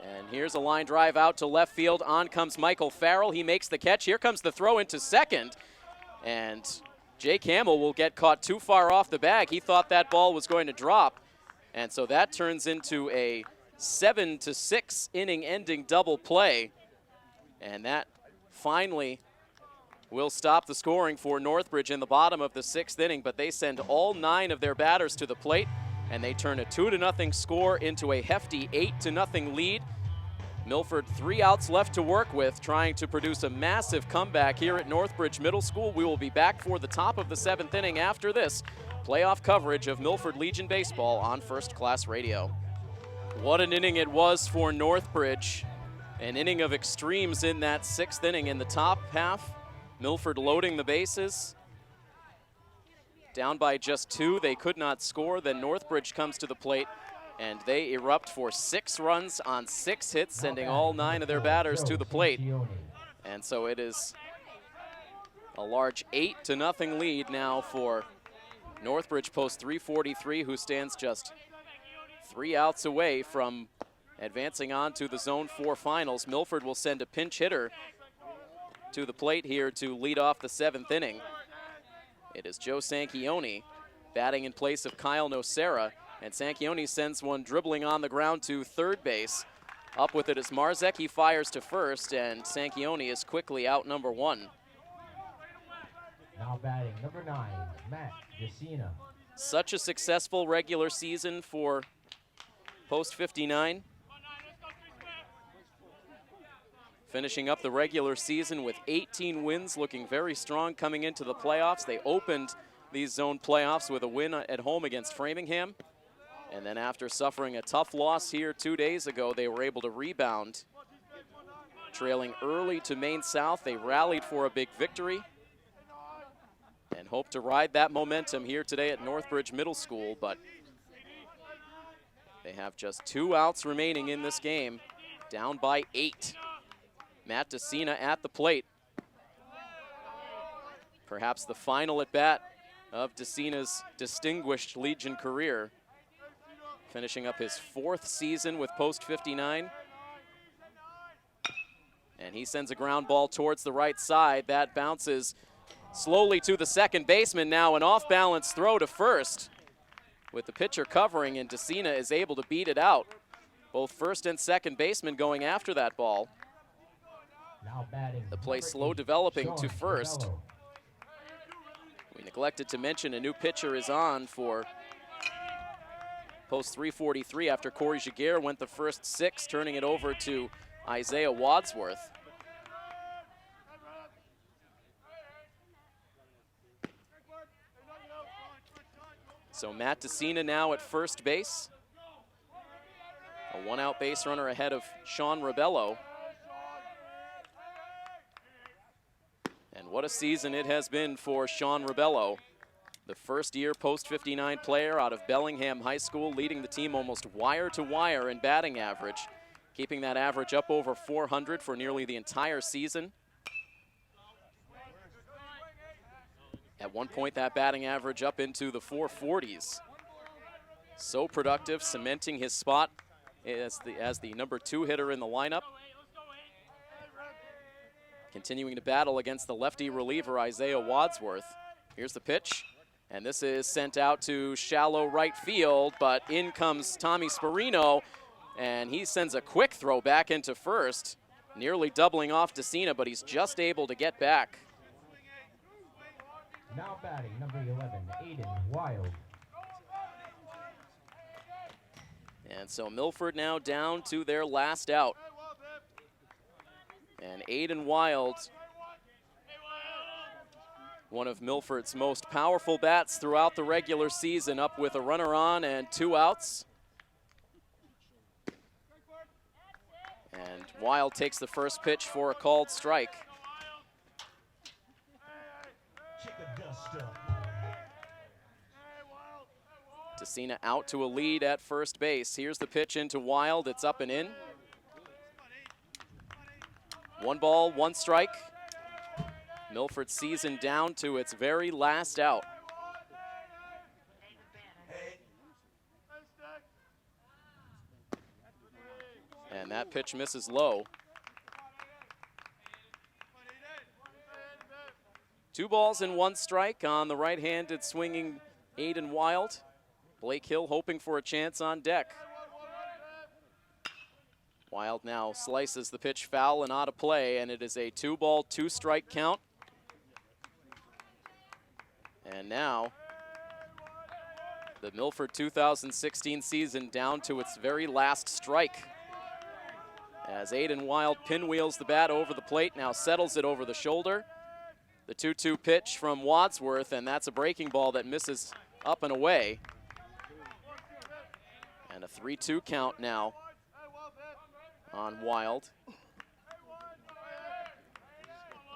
And here's a line drive out to left field. On comes Michael Farrell. He makes the catch. Here comes the throw into second. And Jake Hamill will get caught too far off the bag. He thought that ball was going to drop. And so that turns into a 7-6 inning-ending double play. And that finally will stop the scoring for Northbridge in the bottom of the 6th inning. But they send all 9 of their batters to the plate, and they turn a 2-0 score into a hefty 8-0 lead. Milford 3 outs left to work with, trying to produce a massive comeback here at Northbridge Middle School. We will be back for the top of the 7th inning after this playoff coverage of Milford Legion Baseball on First Class Radio. What an inning it was for Northbridge. An inning of extremes in that 6th inning. In the top half, Milford loading the bases. Down by just 2, they could not score. Then Northbridge comes to the plate and they erupt for 6 runs on 6 hits, sending all 9 of their batters to the plate. And so it is a large 8-0 lead now for Northbridge post 343, who stands just 3 outs away from advancing on to the Zone 4 finals. Milford will send a pinch hitter to the plate here to lead off the 7th inning. It is Joe Sanchione batting in place of Kyle Nocera, and Sanchione sends one dribbling on the ground to third base. Up with it is Marzek. He fires to first, and Sanchione is quickly out number 1. Now batting number 9, Matt Jacina. Such a successful regular season for post 59. Finishing up the regular season with 18 wins, looking very strong coming into the playoffs. They opened these zone playoffs with a win at home against Framingham. And then after suffering a tough loss here 2 days ago, they were able to rebound. Trailing early to Maine South, they rallied for a big victory and hope to ride that momentum here today at Northbridge Middle School, but they have just 2 outs remaining in this game, down by 8. Matt Jacina at the plate. Perhaps the final at bat of Jacina's distinguished Legion career, finishing up his 4th season with post 59. And he sends a ground ball towards the right side. That bounces slowly to the second baseman. Now an off-balance throw to first with the pitcher covering, and Jacina is able to beat it out. Both first and second baseman going after that ball. Now batting the play number slow 8, developing Sean to first. Rebello. We neglected to mention a new pitcher is on for post 343 after Corey Jaguar went the first 6, turning it over to Isaiah Wadsworth. So Matt Jacina now at first base. A 1-out base runner ahead of Sean Rebello. And what a season it has been for Sean Rebello, the first-year post-59 player out of Bellingham High School, leading the team almost wire to wire in batting average, keeping that average up over 400 for nearly the entire season. At one point, that batting average up into the 440s. So productive, cementing his spot as the number 2 hitter in the lineup. Continuing to battle against the lefty reliever, Isaiah Wadsworth. Here's the pitch, and this is sent out to shallow right field, but in comes Tommy Sperino, and he sends a quick throw back into first, nearly doubling off Jacina, but he's just able to get back. Now batting number 11, Aiden Wild. And so Milford now down to their last out. And Aiden Wild, one of Milford's most powerful bats throughout the regular season, up with a runner on and 2 outs. And Wild takes the first pitch for a called strike. Jacina out to a lead at first base. Here's the pitch into Wild. It's up and in. 1 ball, 1 strike. Milford season down to its very last out. And that pitch misses low. 2 balls and 1 strike on the right-handed swinging Aiden Wild. Blake Hill hoping for a chance on deck. Wild now slices the pitch foul and out of play, and it is a 2-ball, 2-strike count. And now the Milford 2016 season down to its very last strike, as Aiden Wild pinwheels the bat over the plate, now settles it over the shoulder. The 2-2 pitch from Wadsworth, and that's a breaking ball that misses up and away. And a 3-2 count now on Wild.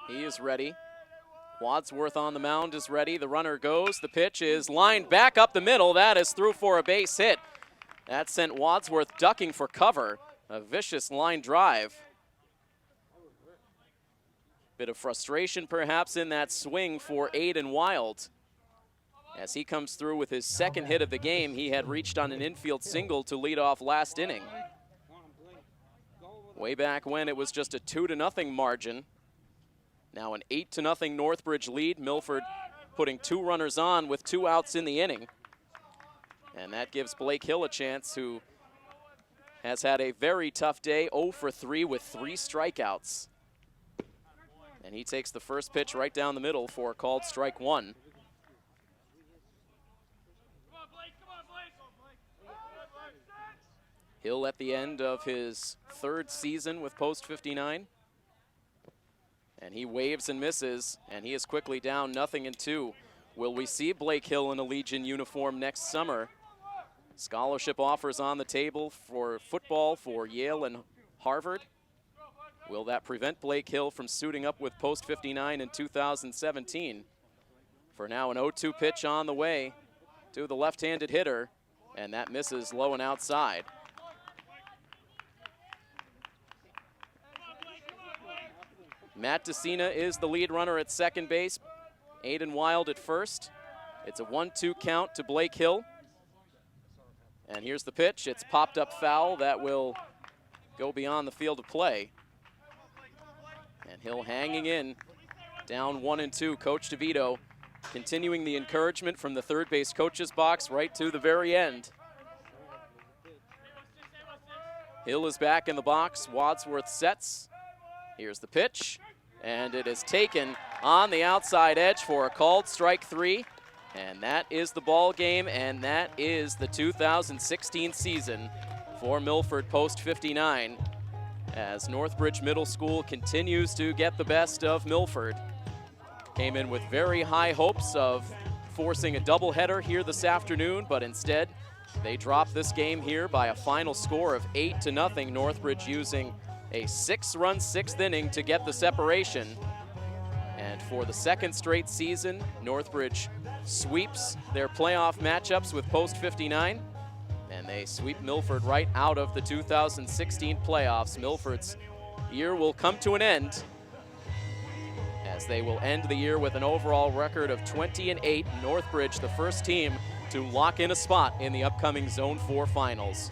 He is ready. Wadsworth on the mound is ready. The runner goes. The pitch is lined back up the middle. That is through for a base hit. That sent Wadsworth ducking for cover. A vicious line drive. Bit of frustration perhaps in that swing for Aiden Wild. As he comes through with his second hit of the game, he had reached on an infield single to lead off last inning. Way back when it was just a 2-0 margin. Now an 8-0 Northbridge lead. Milford putting 2 runners on with 2 outs in the inning. And that gives Blake Hill a chance, who has had a very tough day, 0 for 3 with 3 strikeouts. And he takes the first pitch right down the middle for a called strike 1. Hill at the end of his 3rd season with post 59. And he waves and misses, and he is quickly down 0-2. Will we see Blake Hill in a Legion uniform next summer? Scholarship offers on the table for football for Yale and Harvard. Will that prevent Blake Hill from suiting up with post 59 in 2017? For now, an 0-2 pitch on the way to the left-handed hitter, and that misses low and outside. Matt DeCina is the lead runner at second base. Aiden Wild at first. It's a 1-2 count to Blake Hill. And here's the pitch. It's popped up foul. That will go beyond the field of play. And Hill hanging in, down 1-2. Coach DeVito continuing the encouragement from the third base coach's box right to the very end. Hill is back in the box. Wadsworth sets. Here's the pitch, and it is taken on the outside edge for a called strike 3. And that is the ball game, and that is the 2016 season for Milford post 59, as Northbridge Middle School continues to get the best of Milford. Came in with very high hopes of forcing a doubleheader here this afternoon, but instead they dropped this game here by a final score of 8-0. Northbridge using a 6-run 6th inning to get the separation. And for the 2nd straight season, Northbridge sweeps their playoff matchups with post 59, and they sweep Milford right out of the 2016 playoffs. Milford's year will come to an end, as they will end the year with an overall record of 20-8. Northbridge, the first team to lock in a spot in the upcoming Zone 4 finals.